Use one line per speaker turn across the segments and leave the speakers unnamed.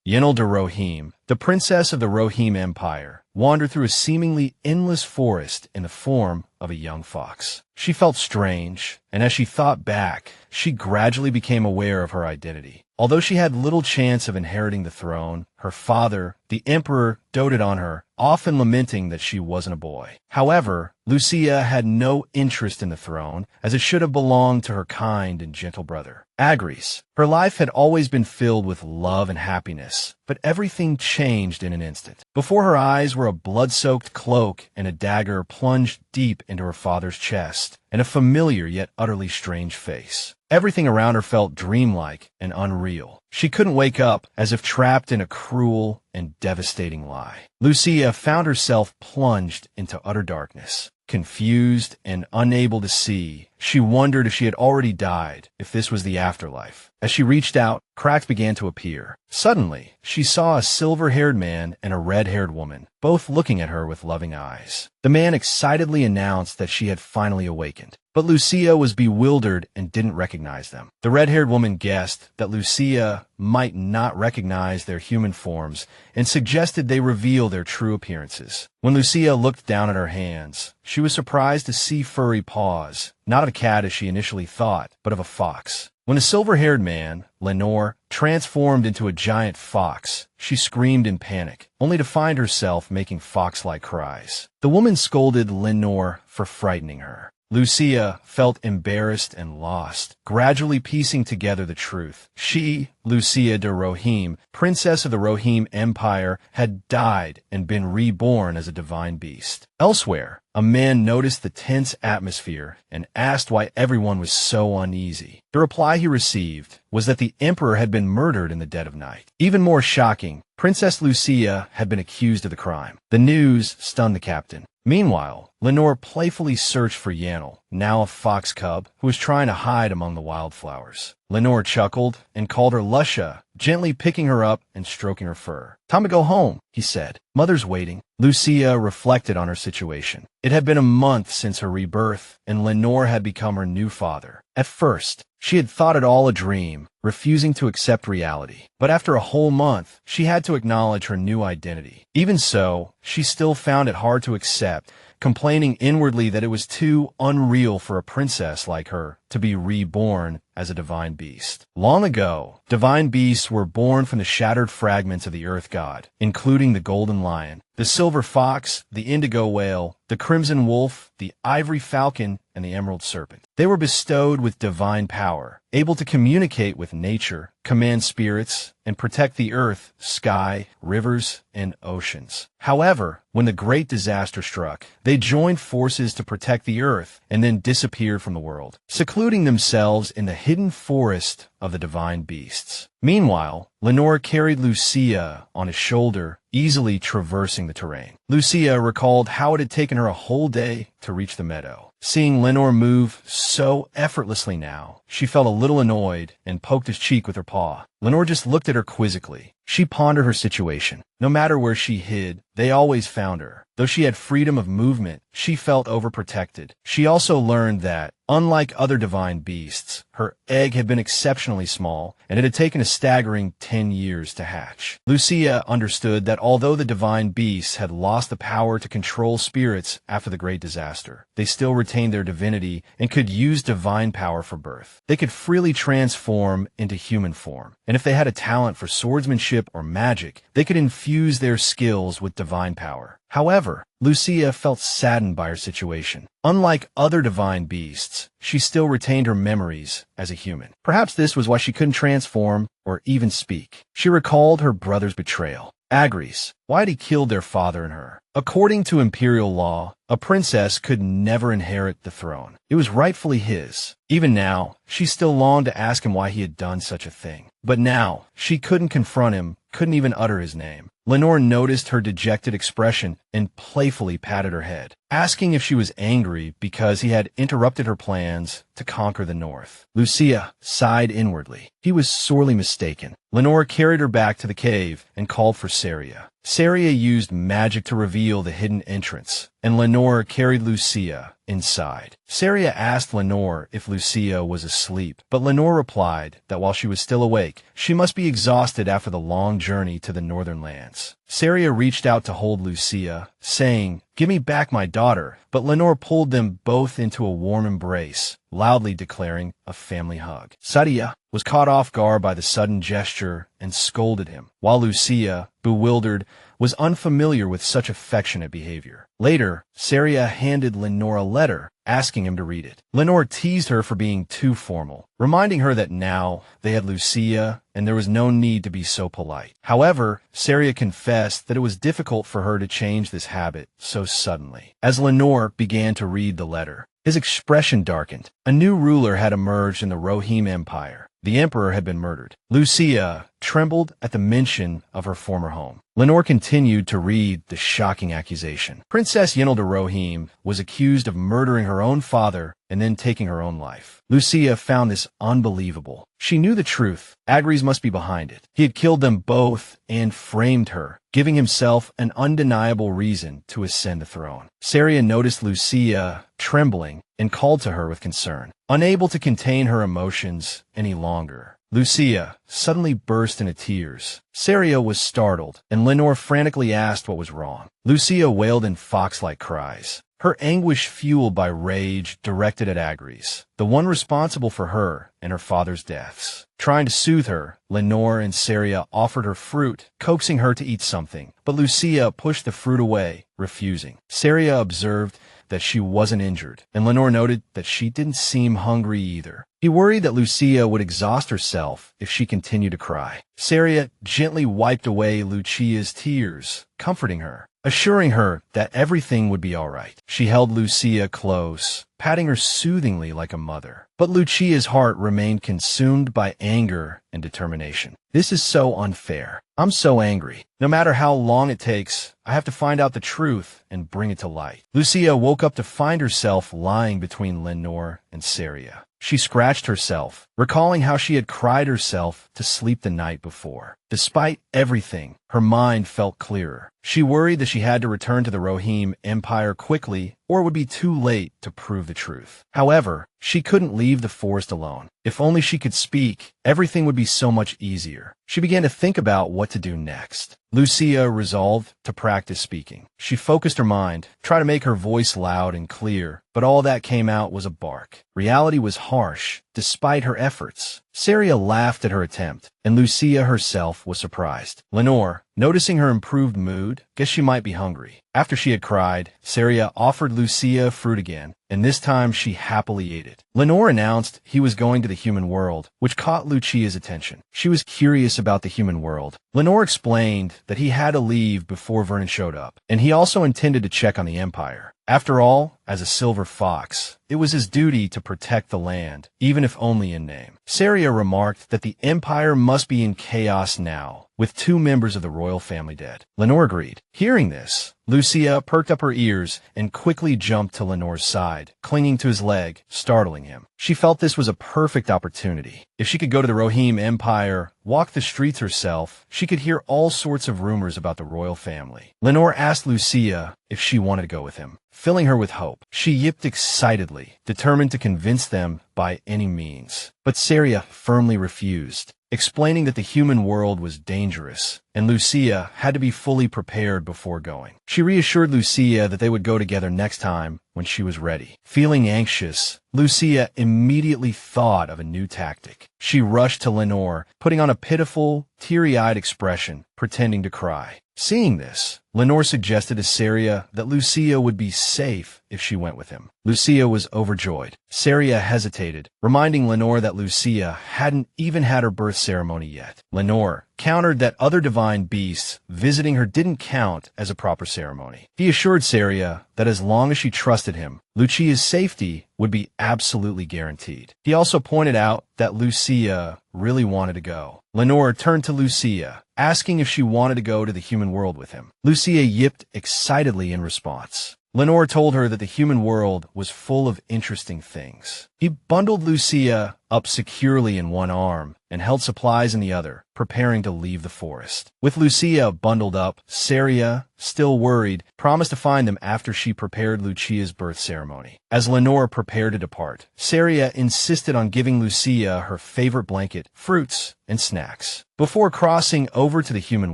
Iyanelle de Roachim, the princess of the Roachim Empire, wandered through a seemingly endless forest in the form of a young fox. She felt strange, and as she thought back, she gradually became aware of her identity. Although she had little chance of inheriting the throne, her father, the emperor, doted on her, often lamenting that she wasn't a boy. However, Lucia had no interest in the throne, as it should have belonged to her kind and gentle brother, Agris. Her life had always been filled with love and happiness, but everything changed in an instant. Before her eyes were a blood-soaked cloak and a dagger plunged deep into her father's chest, and a familiar yet utterly strange face. Everything around her felt dreamlike and unreal. She couldn't wake up, as if trapped in a cruel and devastating lie. Lucia found herself plunged into utter darkness. Confused and unable to see, she wondered if she had already died, if this was the afterlife. As she reached out, cracks began to appear. Suddenly, she saw a silver-haired man and a red-haired woman, both looking at her with loving eyes. The man excitedly announced that she had finally awakened, but Lucia was bewildered and didn't recognize them. The red-haired woman guessed that Lucia might not recognize their human forms and suggested they reveal their true appearances. When Lucia looked down at her hands, she was surprised to see furry paws, not of a cat as she initially thought, but of a fox. When the silver-haired man, Lenore, transformed into a giant fox, she screamed in panic, only to find herself making fox-like cries. The woman scolded Lenore for frightening her. Lucia felt embarrassed and lost, gradually piecing together the truth. She, Lucia de Roachim, princess of the Roachim Empire, had died and been reborn as a divine beast. Elsewhere, a man noticed the tense atmosphere and asked why everyone was so uneasy. The reply he received was that the emperor had been murdered in the dead of night. Even more shocking, Princess Lucia had been accused of the crime. The news stunned the captain. Meanwhile, Lenore playfully searched for Iyanelle, now a fox cub, who was trying to hide among the wildflowers. Lenore chuckled and called her Lusha, gently picking her up and stroking her fur. "Time to go home," he said. "Mother's waiting." Lucia reflected on her situation. It had been a month since her rebirth, and Lenore had become her new father. At first, she had thought it all a dream, refusing to accept reality. But after a whole month, she had to acknowledge her new identity. Even so, she still found it hard to accept, complaining inwardly that it was too unreal for a princess like her to be reborn as a divine beast. Long ago, divine beasts were born from the shattered fragments of the earth god, including the golden lion, the silver fox, the indigo whale, the crimson wolf, the ivory falcon, and the emerald serpent. They were bestowed with divine power, able to communicate with nature, command spirits, and protect the earth, sky, rivers, and oceans. However, when the great disaster struck, they joined forces to protect the earth and then disappeared from the world, secluding themselves in the hidden forest of the divine beasts. Meanwhile, Lenore carried Lucia on his shoulder, easily traversing the terrain. Lucia recalled how it had taken her a whole day to reach the meadow. Seeing Lenore move so effortlessly now, she felt a little annoyed and poked his cheek with her paw. Lenore just looked at her quizzically. She pondered her situation. No matter where she hid, they always found her. Though she had freedom of movement, she felt overprotected. She also learned that, unlike other divine beasts, her egg had been exceptionally small, and it had taken a staggering 10 years to hatch. Lucia understood that although the divine beasts had lost the power to control spirits after the great disaster, they still retained their divinity and could use divine power for birth. They could freely transform into human form, and if they had a talent for swordsmanship or magic, they could infuse their skills with divine power. However, Lucia felt saddened by her situation. Unlike other divine beasts, she still retained her memories as a human. Perhaps this was why she couldn't transform or even speak. She recalled her brother's betrayal. Agris, why had he killed their father and her? According to imperial law, a princess could never inherit the throne. It was rightfully his. Even now, she still longed to ask him why he had done such a thing. But now, she couldn't confront him, couldn't even utter his name. Lenore noticed her dejected expression and playfully patted her head, asking if she was angry because he had interrupted her plans to conquer the north. Lucia sighed inwardly. He was sorely mistaken. Lenore carried her back to the cave and called for Syria. Syria used magic to reveal the hidden entrance, and Lenore carried Lucia inside. Syria asked Lenore if Lucia was asleep, but Lenore replied that while she was still awake, she must be exhausted after the long journey to the northern lands. Syria reached out to hold Lucia, saying, "Give me back my daughter," but Lenore pulled them both into a warm embrace, loudly declaring a family hug. Syria was caught off guard by the sudden gesture and scolded him, while Lucia, bewildered, was unfamiliar with such affectionate behavior. Later, Syria handed Lenore a letter, asking him to read it. Lenore teased her for being too formal, reminding her that now they had Lucia and there was no need to be so polite. However, Syria confessed that it was difficult for her to change this habit so suddenly. As Lenore began to read the letter, his expression darkened. A new ruler had emerged in the Roachim Empire. The emperor had been murdered. Lucia trembled at the mention of her former home. Lenore continued to read the shocking accusation. Princess Iyanelle de Roachim was accused of murdering her own father and then taking her own life. Lucia found this unbelievable. She knew the truth. Agris must be behind it. He had killed them both and framed her, giving himself an undeniable reason to ascend the throne. Syria noticed Lucia trembling and called to her with concern. Unable to contain her emotions any longer, Lucia suddenly burst into tears. Syria was startled, and Lenore frantically asked what was wrong. Lucia wailed in fox-like cries, her anguish fueled by rage directed at Agris, the one responsible for her and her father's deaths. Trying to soothe her, Lenore and Syria offered her fruit, coaxing her to eat something, but Lucia pushed the fruit away, refusing. Syria observed that she wasn't injured, and Lenore noted that she didn't seem hungry either. He worried that Lucia would exhaust herself if she continued to cry. Syria gently wiped away Lucia's tears, comforting her, assuring her that everything would be all right. She held Lucia close, patting her soothingly like a mother. But Lucia's heart remained consumed by anger and determination. "This is so unfair. I'm so angry. No matter how long it takes, I have to find out the truth and bring it to light." Lucia woke up to find herself lying between Lenore and Syria. She scratched herself, recalling how she had cried herself to sleep the night before. Despite everything, her mind felt clearer. She worried that she had to return to the Roachim Empire quickly or it would be too late to prove the truth. However, she couldn't leave the forest alone. If only she could speak, everything would be so much easier. She began to think about what to do next. Lucia resolved to practice speaking. She focused her mind, tried to make her voice loud and clear, but all that came out was a bark. Reality was harsh, despite her efforts. Syria laughed at her attempt, and Lucia herself was surprised. Lenore, noticing her improved mood, guessed she might be hungry. After she had cried, Syria offered Lucia fruit again, and this time she happily ate it. Lenore announced he was going to the human world, which caught Lucia's attention. She was curious about the human world. Lenore explained that he had to leave before Vernon showed up, and he also intended to check on the Empire. After all, as a silver fox, it was his duty to protect the land, even if only in name. Syria remarked that the Empire must be in chaos now, with 2 members of the royal family dead. Lenore agreed. Hearing this, Lucia perked up her ears and quickly jumped to Lenore's side, clinging to his leg, startling him. She felt this was a perfect opportunity. If she could go to the Roachim Empire, walk the streets herself, she could hear all sorts of rumors about the royal family. Lenore asked Lucia if she wanted to go with him, filling her with hope. She yipped excitedly, determined to convince them by any means. But Syria firmly refused, explaining that the human world was dangerous, and Lucia had to be fully prepared before going. She reassured Lucia that they would go together next time when she was ready. Feeling anxious, Lucia immediately thought of a new tactic. She rushed to Lenore, putting on a pitiful, teary-eyed expression, pretending to cry. Seeing this, Lenore suggested to Syria that Lucia would be safe if she went with him. Lucia was overjoyed. Syria hesitated, reminding Lenore that Lucia hadn't even had her birth ceremony yet. Lenore countered that other divine beasts visiting her didn't count as a proper ceremony. He assured Syria that as long as she trusted him, Lucia's safety would be absolutely guaranteed. He also pointed out that Lucia really wanted to go. Lenore turned to Lucia, asking if she wanted to go to the human world with him. Lucia yipped excitedly in response. Lenore told her that the human world was full of interesting things. He bundled Lucia up securely in one arm and held supplies in the other, preparing to leave the forest. With Lucia bundled up, Syria, still worried, promised to find them after she prepared Lucia's birth ceremony. As Lenore prepared to depart, Syria insisted on giving Lucia her favorite blanket, fruits, and snacks. Before crossing over to the human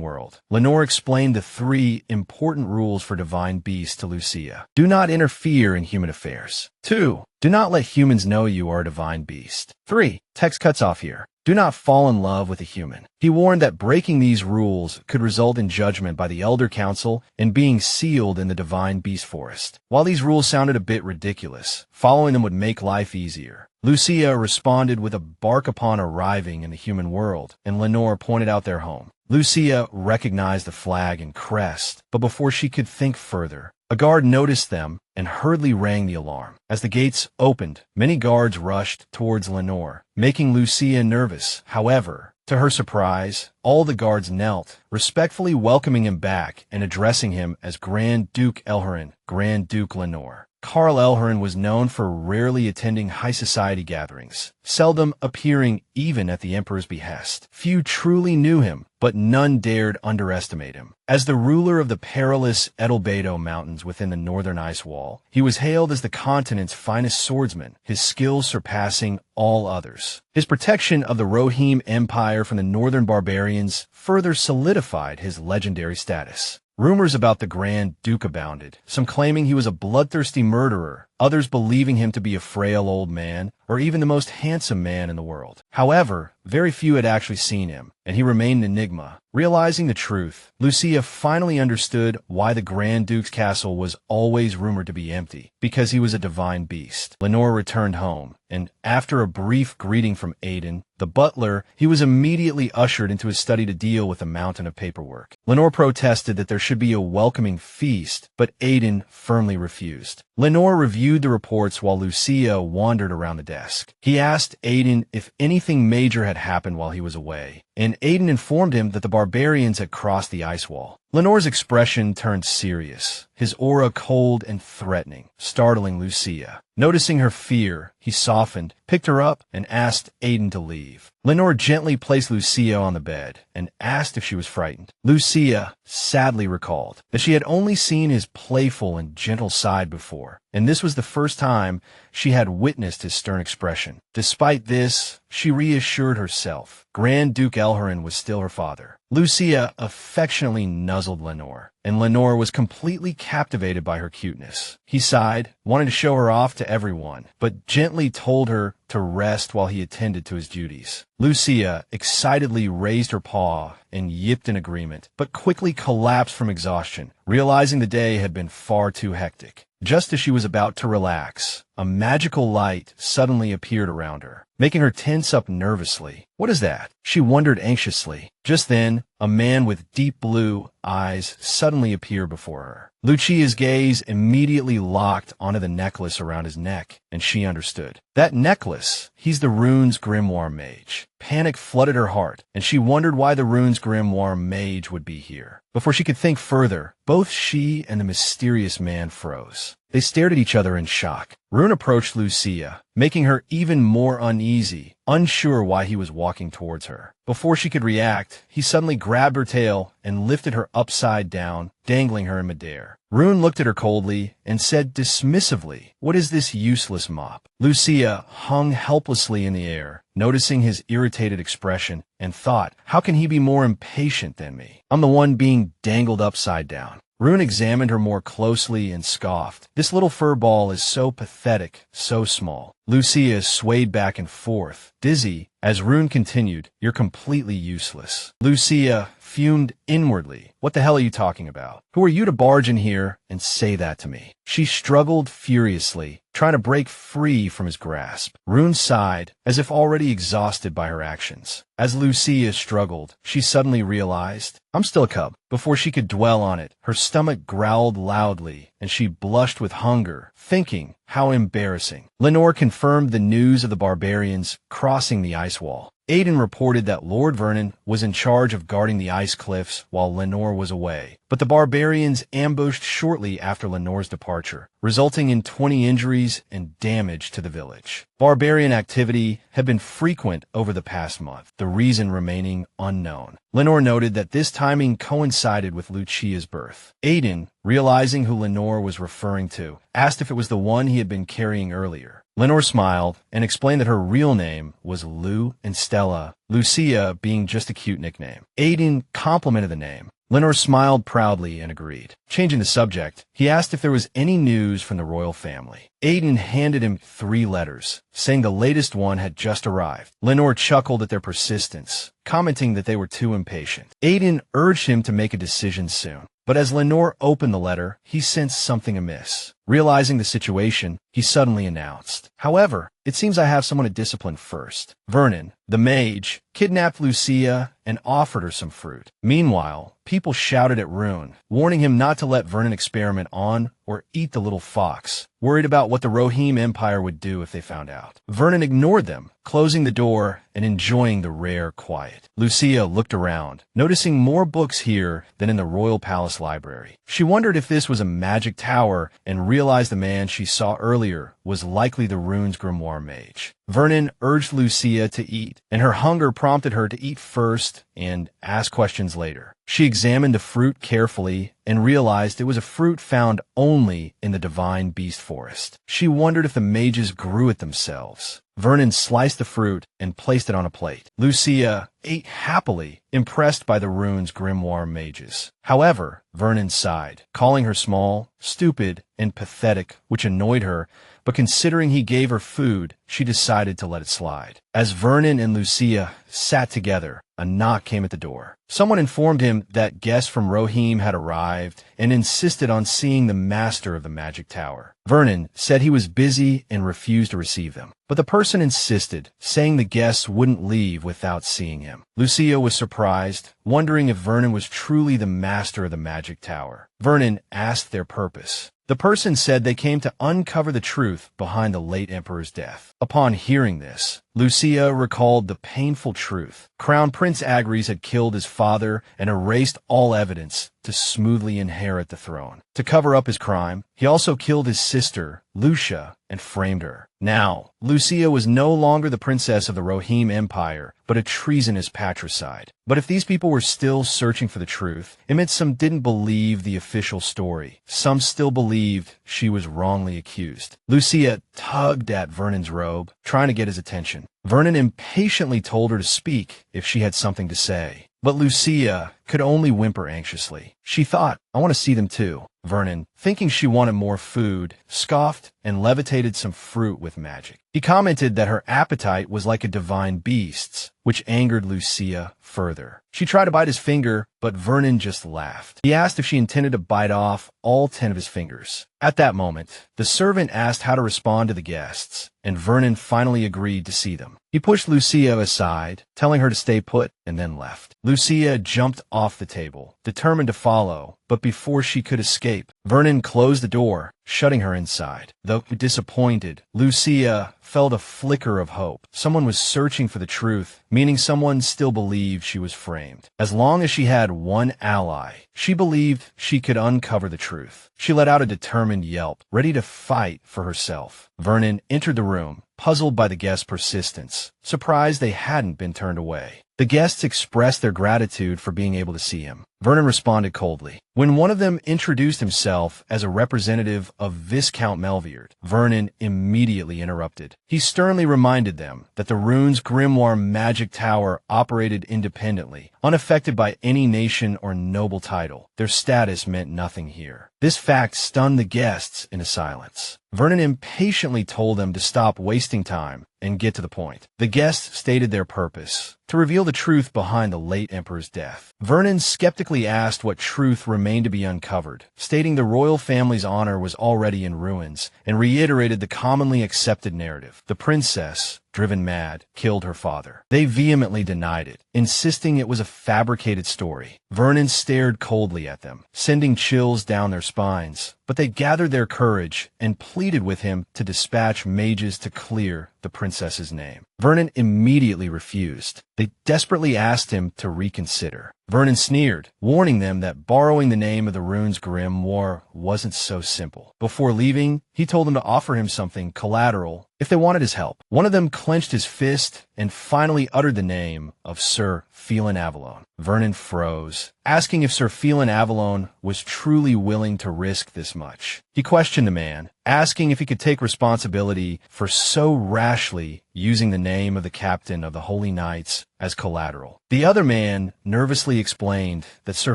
world, Lenore explained the 3 important rules for divine beasts to Lucia. Do not interfere in human affairs. 2. Do not let humans know you are a divine beast. 3. Text cuts off here. Do not fall in love with a human. He warned that breaking these rules could result in judgment by the Elder Council and being sealed in the Divine Beast Forest. While these rules sounded a bit ridiculous, following them would make life easier. Lucia responded with a bark upon arriving in the human world, and Lenore pointed out their home. Lucia recognized the flag and crest, but before she could think further, a guard noticed them and hurriedly rang the alarm. As the gates opened, many guards rushed towards Lenore, making Lucia nervous. However, to her surprise, all the guards knelt, respectfully welcoming him back and addressing him as Grand Duke Elharan, Grand Duke Lenore. Carl Elharan was known for rarely attending high society gatherings, seldom appearing even at the emperor's behest. Few truly knew him, but none dared underestimate him. As the ruler of the perilous Edelbedo Mountains within the northern ice wall, he was hailed as the continent's finest swordsman, his skills surpassing all others. His protection of the Roachim Empire from the northern barbarians further solidified his legendary status. Rumors about the Grand Duke abounded, some claiming he was a bloodthirsty murderer, others believing him to be a frail old man, or even the most handsome man in the world. However, very few had actually seen him, and he remained an enigma. Realizing the truth, Lucia finally understood why the Grand Duke's castle was always rumored to be empty, because he was a divine beast. Lenore returned home, and after a brief greeting from Aiden, the butler, he was immediately ushered into his study to deal with a mountain of paperwork. Lenore protested that there should be a welcoming feast, but Aiden firmly refused. Lenore reviewed the reports while Lucia wandered around the desk. He asked Aiden if anything major had happened while he was away, and Aiden informed him that the barbarians had crossed the ice wall. Lenore's expression turned serious, his aura cold and threatening, startling Lucia. Noticing her fear, he softened, picked her up, and asked Aiden to leave. Lenore gently placed Lucia on the bed and asked if she was frightened. Lucia sadly recalled that she had only seen his playful and gentle side before, and this was the first time she had witnessed his stern expression. Despite this, she reassured herself. Grand Duke Elharan was still her father. Lucia affectionately nuzzled Lenore, and Lenore was completely captivated by her cuteness. He sighed, wanted to show her off to everyone, but gently told her to rest while he attended to his duties. Lucia excitedly raised her paw and yipped in agreement, but quickly collapsed from exhaustion, realizing the day had been far too hectic. Just as she was about to relax, a magical light suddenly appeared around her, making her tense up nervously. What is that? She wondered anxiously. Just then, a man with deep blue eyes suddenly appeared before her. Lucia's gaze immediately locked onto the necklace around his neck, and she understood. That necklace, he's the Rune's Grimoire Mage. Panic flooded her heart, and she wondered why the Rune's Grimoire Mage would be here. Before she could think further, both she and the mysterious man froze. They stared at each other in shock. Rune approached Lucia, making her even more uneasy, unsure why he was walking towards her. Before she could react, he suddenly grabbed her tail and lifted her upside down, dangling her in midair. Rune looked at her coldly and said dismissively, "What is this useless mop?" Lucia hung helplessly in the air, noticing his irritated expression, and thought, how can he be more impatient than me? I'm the one being dangled upside down. Rune examined her more closely and scoffed. This little fur ball is so pathetic, so small. Lucia swayed back and forth, dizzy, as Rune continued, "You're completely useless." Lucia fumed inwardly. What the hell are you talking about? Who are you to barge in here and say that to me? She struggled furiously, trying to break free from his grasp. Rune sighed, as if already exhausted by her actions. As Lucia struggled, she suddenly realized, "I'm still a cub." Before she could dwell on it, her stomach growled loudly, and she blushed with hunger, thinking, how embarrassing. Lenore confirmed the news of the barbarians crossing the ice wall. Aiden reported that Lord Vernon was in charge of guarding the ice cliffs while Lenore was away, but the barbarians ambushed shortly after Lenore's departure, resulting in 20 injuries and damage to the village. Barbarian activity had been frequent over the past month, the reason remaining unknown. Lenore noted that this timing coincided with Lucia's birth. Aiden, realizing who Lenore was referring to, asked if it was the one he had been carrying earlier. Lenore smiled and explained that her real name was Lou and Stella, Lucia being just a cute nickname. Aiden complimented the name. Lenore smiled proudly and agreed. Changing the subject, he asked if there was any news from the royal family. Aiden handed him 3 letters, saying the latest one had just arrived. Lenore chuckled at their persistence, commenting that they were too impatient. Aiden urged him to make a decision soon. But as Lenore opened the letter, he sensed something amiss. Realizing the situation, he suddenly announced, "However, it seems I have someone to discipline first." Vernon, the mage, kidnapped Lucia and offered her some fruit. Meanwhile, people shouted at Rune, warning him not to let Vernon experiment on or eat the little fox, worried about what the Roachim Empire would do if they found out. Vernon ignored them, closing the door and enjoying the rare quiet. Lucia looked around, noticing more books here than in the royal palace library. She wondered if this was a magic tower and realized the man she saw earlier was likely the rune's grimoire mage. Vernon urged Lucia to eat, and her hunger prompted her to eat first and ask questions later. She examined the fruit carefully and realized it was a fruit found only in the divine beast forest. She wondered if the mages grew it themselves. Vernon sliced the fruit and placed it on a plate. Lucia ate happily, impressed by the rune's grimoire mages. However, Vernon sighed, calling her small, stupid, and pathetic, which annoyed her, but considering he gave her food, she decided to let it slide. As Vernon and Lucia sat together, a knock came at the door. Someone informed him that guests from Roachim had arrived and insisted on seeing the master of the magic tower. Vernon said he was busy and refused to receive them, but the person insisted, saying the guests wouldn't leave without seeing him. Lucia was surprised, wondering if Vernon was truly the master of the magic tower. Vernon asked their purpose. The person said they came to uncover the truth behind the late emperor's death. Upon hearing this, Lucia recalled the painful truth. Crown Prince Agris had killed his father and erased all evidence to smoothly inherit the throne. To cover up his crime, he also killed his sister, Lucia, and framed her. Now, Lucia was no longer the princess of the Roachim Empire, but a treasonous patricide. But if these people were still searching for the truth, it meant some didn't believe the official story. Some still believed she was wrongly accused. Lucia tugged at Vernon's robe, trying to get his attention. Vernon impatiently told her to speak if she had something to say. But Lucia could only whimper anxiously. She thought, "I want to see them too." Vernon, thinking she wanted more food, scoffed and levitated some fruit with magic. He commented that her appetite was like a divine beast's, which angered Lucia further. She tried to bite his finger, but Vernon just laughed. He asked if she intended to bite off all 10 of his fingers. At that moment, the servant asked how to respond to the guests, and Vernon finally agreed to see them. He pushed Lucia aside, telling her to stay put, and then left. Lucia jumped off the table, determined to follow, but before she could escape, Vernon closed the door, shutting her inside. Though disappointed, Lucia felt a flicker of hope. Someone was searching for the truth, meaning someone still believed she was framed. As long as she had one ally, she believed she could uncover the truth. She let out a determined yelp, ready to fight for herself. Vernon entered the room, puzzled by the guests' persistence, surprised they hadn't been turned away. The guests expressed their gratitude for being able to see him. Vernon responded coldly. When one of them introduced himself as a representative of Viscount Melviard, Vernon immediately interrupted. He sternly reminded them that the rune's grimoire magic tower operated independently, unaffected by any nation or noble title. Their status meant nothing here. This fact stunned the guests into silence. Vernon impatiently told them to stop wasting time and get to the point. The guests stated their purpose: to reveal the truth behind the late emperor's death. Vernon skeptically asked what truth remained to be uncovered, stating the royal family's honor was already in ruins, and reiterated the commonly accepted narrative: the princess, driven mad, killed her father. They vehemently denied it, insisting it was a fabricated story. Vernon stared coldly at them, sending chills down their spines, but they gathered their courage and pleaded with him to dispatch mages to clear the princess's name. Vernon immediately refused. They desperately asked him to reconsider. Vernon sneered, warning them that borrowing the name of the rune's grimoire wasn't so simple. Before leaving, he told them to offer him something collateral if they wanted his help. One of them clenched his fist and finally uttered the name of Sir Felen Avalon. Vernon froze, asking if Sir Felen Avalon was truly willing to risk this much. He questioned the man, asking if he could take responsibility for so rashly using the name of the captain of the Holy Knights as collateral. The other man nervously explained that Sir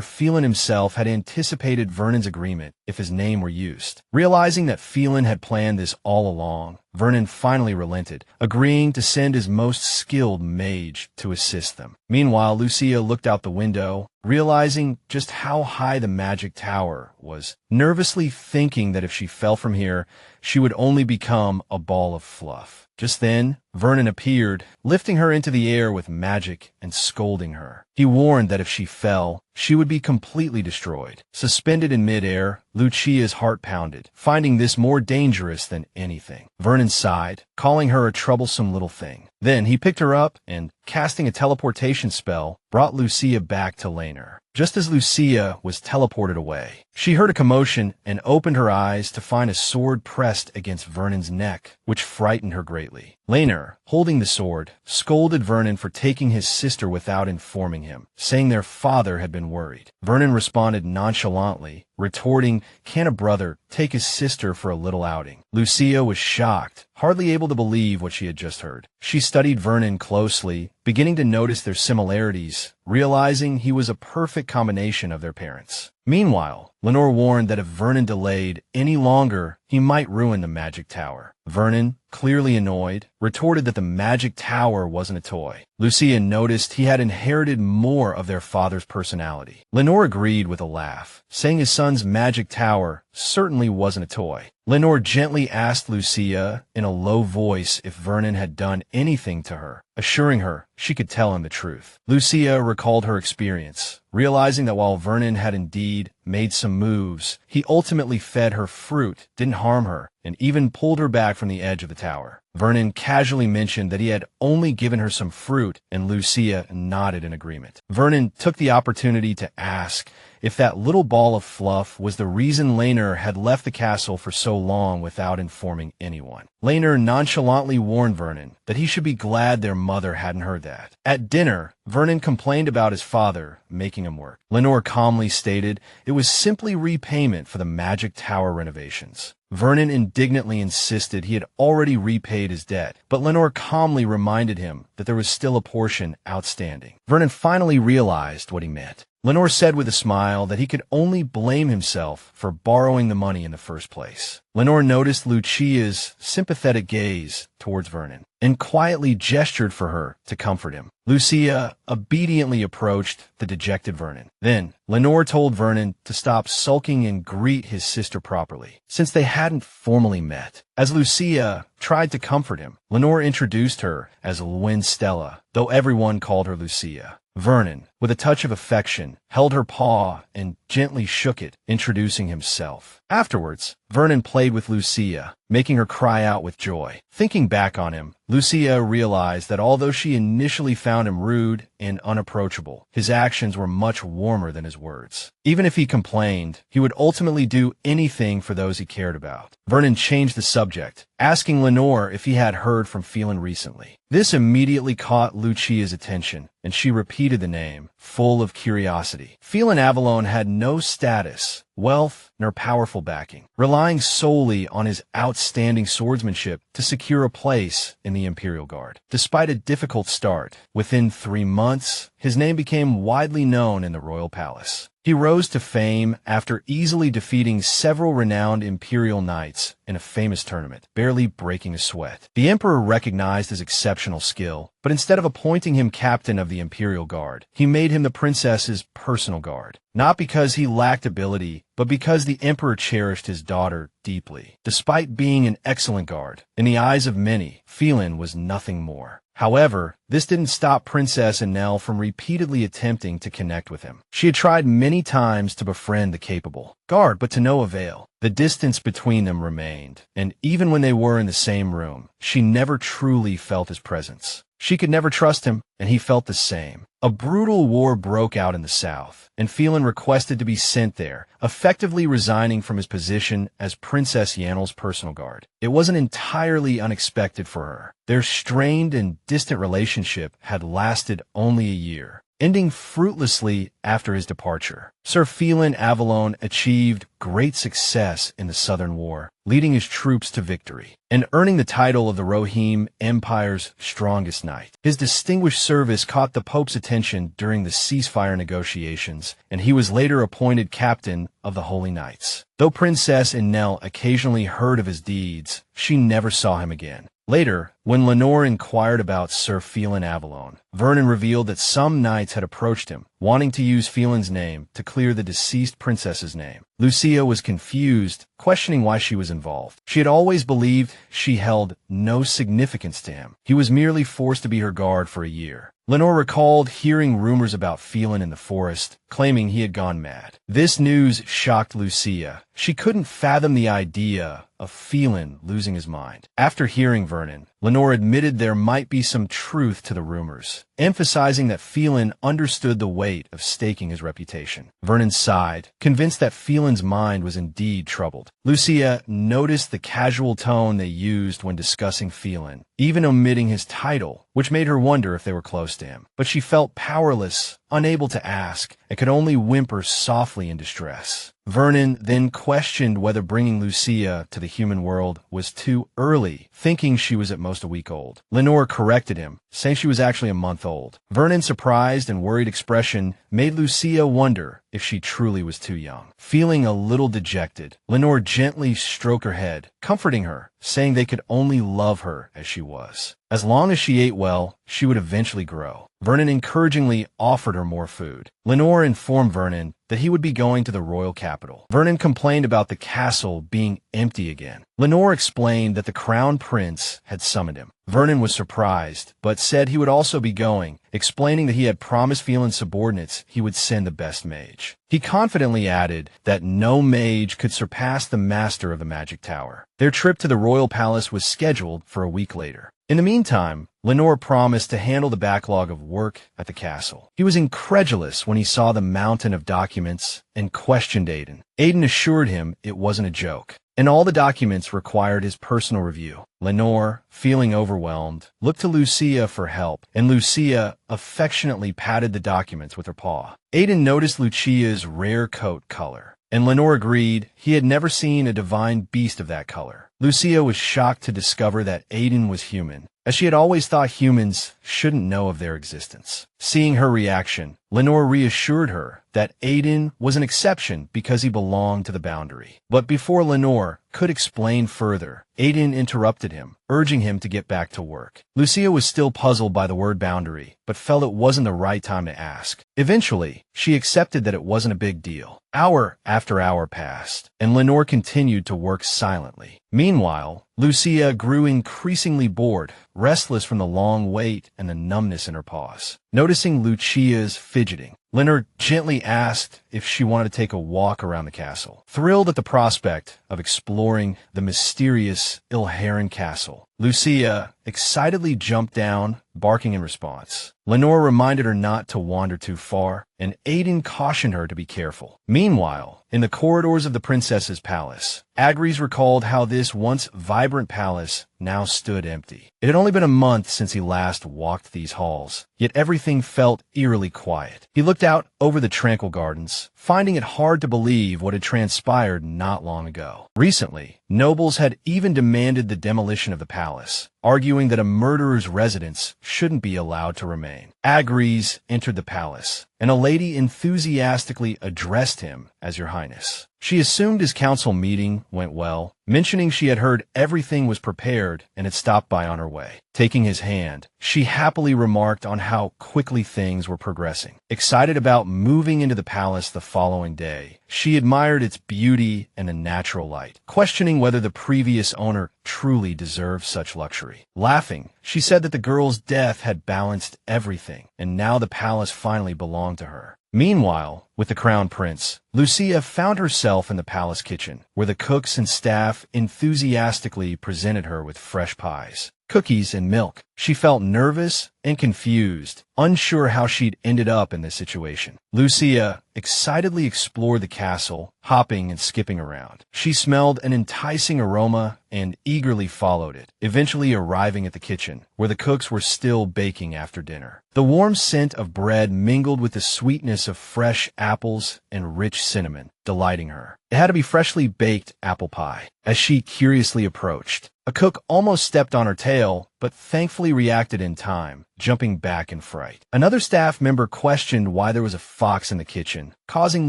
Felen himself had anticipated Vernon's agreement if his name were used. Realizing that Felen had planned this all along, Vernon finally relented, agreeing to send his most skilled mage to assist them. Meanwhile, Lucia looked out the window, realizing just how high the magic tower was, nervously thinking that if she fell from here, she would only become a ball of fluff. Just then, Vernon appeared, lifting her into the air with magic and scolding her. He warned that if she fell, she would be completely destroyed. Suspended in midair, Lucia's heart pounded, finding this more dangerous than anything. Vernon sighed, calling her a troublesome little thing. Then he picked her up and, casting a teleportation spell, brought Lucia back to Laner. Just as Lucia was teleported away, she heard a commotion and opened her eyes to find a sword pressed against Vernon's neck, which frightened her greatly. Laner, holding the sword, scolded Vernon for taking his sister without informing him, saying their father had been worried. Vernon responded nonchalantly, retorting, "Can a brother take his sister for a little outing?" Lucia was shocked, hardly able to believe what she had just heard. She studied Vernon closely, beginning to notice their similarities, realizing he was a perfect combination of their parents. Meanwhile, Lenore warned that if Vernon delayed any longer, he might ruin the magic tower. Vernon, clearly annoyed, retorted that the magic tower wasn't a toy. Lucia noticed he had inherited more of their father's personality. Lenore agreed with a laugh, saying his son's magic tower certainly wasn't a toy. Lenore gently asked Lucia in a low voice if Vernon had done anything to her, assuring her she could tell him the truth. Lucia recalled her experience, realizing that while Vernon had indeed made some moves, he ultimately fed her fruit, didn't harm her, and even pulled her back from the edge of the tower. Vernon casually mentioned that he had only given her some fruit, and Lucia nodded in agreement. Vernon took the opportunity to ask if that little ball of fluff was the reason Laner had left the castle for so long without informing anyone. Laner nonchalantly warned Vernon that he should be glad their mother hadn't heard that. At dinner, Vernon complained about his father making him work. Lenore calmly stated it was simply repayment for the magic tower renovations. Vernon indignantly insisted he had already repaid his debt, but Lenore calmly reminded him that there was still a portion outstanding. Vernon finally realized what he meant. Lenore said with a smile that he could only blame himself for borrowing the money in the first place. Lenore noticed Lucia's sympathetic gaze towards Vernon and quietly gestured for her to comfort him. Lucia obediently approached the dejected Vernon. Then, Lenore told Vernon to stop sulking and greet his sister properly, since they hadn't formally met. As Lucia tried to comfort him, Lenore introduced her as Lwyn Stella, though everyone called her Lucia. Vernon, with a touch of affection, held her paw and gently shook it, introducing himself. Afterwards, Vernon played with Lucia, making her cry out with joy. Thinking back on him, Lucia realized that although she initially found him rude and unapproachable, his actions were much warmer than his words. Even if he complained, he would ultimately do anything for those he cared about. Vernon changed the subject, asking Lenore if he had heard from Felen recently. This immediately caught Lucia's attention, and she repeated the name, full of curiosity. Felen Avalon had no status, wealth, nor powerful backing, relying solely on his outstanding swordsmanship to secure a place in the Imperial Guard. Despite a difficult start, within 3 months, his name became widely known in the royal palace. He rose to fame after easily defeating several renowned imperial knights in a famous tournament, barely breaking a sweat. The emperor recognized his exceptional skill, but instead of appointing him captain of the imperial guard, he made him the princess's personal guard. Not because he lacked ability, but because the emperor cherished his daughter deeply. Despite being an excellent guard, in the eyes of many, Felen was nothing more. However, this didn't stop Princess Iyanelle from repeatedly attempting to connect with him. She had tried many times to befriend the capable guard, but to no avail. The distance between them remained, and even when they were in the same room, she never truly felt his presence. She could never trust him, and he felt the same. A brutal war broke out in the south, and Felen requested to be sent there, effectively resigning from his position as Princess Iyanelle's personal guard. It wasn't entirely unexpected for her. Their strained and distant relationship had lasted only a year, ending fruitlessly after his departure. Sir Felen Avalon achieved great success in the Southern War, leading his troops to victory, and earning the title of the Roachim Empire's strongest knight. His distinguished service caught the Pope's attention during the ceasefire negotiations, and he was later appointed captain of the Holy Knights. Though Princess Iyanelle occasionally heard of his deeds, she never saw him again. Later, when Lenore inquired about Sir Felen Avalon, Vernon revealed that some knights had approached him, wanting to use Felen's name to clear the deceased princess's name. Lucia was confused, questioning why she was involved. She had always believed she held no significance to him. He was merely forced to be her guard for a year. Lenore recalled hearing rumors about Felen in the forest, claiming he had gone mad. This news shocked Lucia. She couldn't fathom the idea of Felen losing his mind. After hearing Vernon, Lenore admitted there might be some truth to the rumors, emphasizing that Felen understood the weight of staking his reputation. Vernon sighed, convinced that Felen's mind was indeed troubled. Lucia noticed the casual tone they used when discussing Felen, even omitting his title, which made her wonder if they were close to him. But she felt powerless, unable to ask, and could only whimper softly in distress. Vernon then questioned whether bringing Lucia to the human world was too early, thinking she was at most a week old. Lenore corrected him, saying she was actually a month old. Vernon's surprised and worried expression made Lucia wonder if she truly was too young. Feeling a little dejected, Lenore gently stroked her head, comforting her, saying they could only love her as she was. As long as she ate well, she would eventually grow. Vernon encouragingly offered her more food. Lenore informed Vernon that he would be going to the royal capital. Vernon complained about the castle being empty again. Lenore explained that the crown prince had summoned him. Vernon was surprised, but said he would also be going, explaining that he had promised Felen's subordinates he would send the best mage. He confidently added that no mage could surpass the master of the magic tower. Their trip to the royal palace was scheduled for a week later. In the meantime, Lenore promised to handle the backlog of work at the castle. He was incredulous when he saw the mountain of documents and questioned Aiden. Aiden assured him it wasn't a joke, and all the documents required his personal review. Lenore, feeling overwhelmed, looked to Lucia for help, and Lucia affectionately patted the documents with her paw. Aiden noticed Lucia's rare coat color, and Lenore agreed he had never seen a divine beast of that color. Lucia was shocked to discover that Aiden was human, as she had always thought humans shouldn't know of their existence. Seeing her reaction, Lenore reassured her that Aiden was an exception because he belonged to the boundary. But before Lenore could explain further, Aiden interrupted him, urging him to get back to work. Lucia was still puzzled by the word boundary, but felt it wasn't the right time to ask. Eventually, she accepted that it wasn't a big deal. Hour after hour passed, and Lenore continued to work silently. Meanwhile, Lucia grew increasingly bored, restless from the long wait and the numbness in her paws. Noticing Lucia's fidgeting, Lenore gently asked if she wanted to take a walk around the castle. Thrilled at the prospect of exploring the mysterious Elharan castle, Lucia excitedly jumped down, barking in response. Lenore reminded her not to wander too far, and Aiden cautioned her to be careful. Meanwhile, in the corridors of the princess's palace, Agris recalled how this once vibrant palace now stood empty. It had only been a month since he last walked these halls, yet everything felt eerily quiet. He looked out over the tranquil gardens, finding it hard to believe what had transpired not long ago. Recently, nobles had even demanded the demolition of the palace, arguing that a murderer's residence shouldn't be allowed to remain. Agris entered the palace, and a lady enthusiastically addressed him as Your Highness. She assumed his council meeting went well, mentioning she had heard everything was prepared and had stopped by on her way. Taking his hand, she happily remarked on how quickly things were progressing. Excited about moving into the palace the following day, she admired its beauty and a natural light, questioning whether the previous owner truly deserved such luxury. Laughing, she said that the girl's death had balanced everything, and now the palace finally belonged to her. Meanwhile, with the crown prince, Lucia found herself in the palace kitchen, where the cooks and staff enthusiastically presented her with fresh pies, cookies, and milk. She felt nervous and confused, unsure how she'd ended up in this situation. Lucia excitedly explored the castle, hopping and skipping around. She smelled an enticing aroma and eagerly followed it, eventually arriving at the kitchen, where the cooks were still baking after dinner. The warm scent of bread mingled with the sweetness of fresh apples and rich cinnamon, delighting her. It had to be freshly baked apple pie. As she curiously approached, a cook almost stepped on her tail, but thankfully reacted in time, jumping back in fright. Another staff member questioned why there was a fox in the kitchen, causing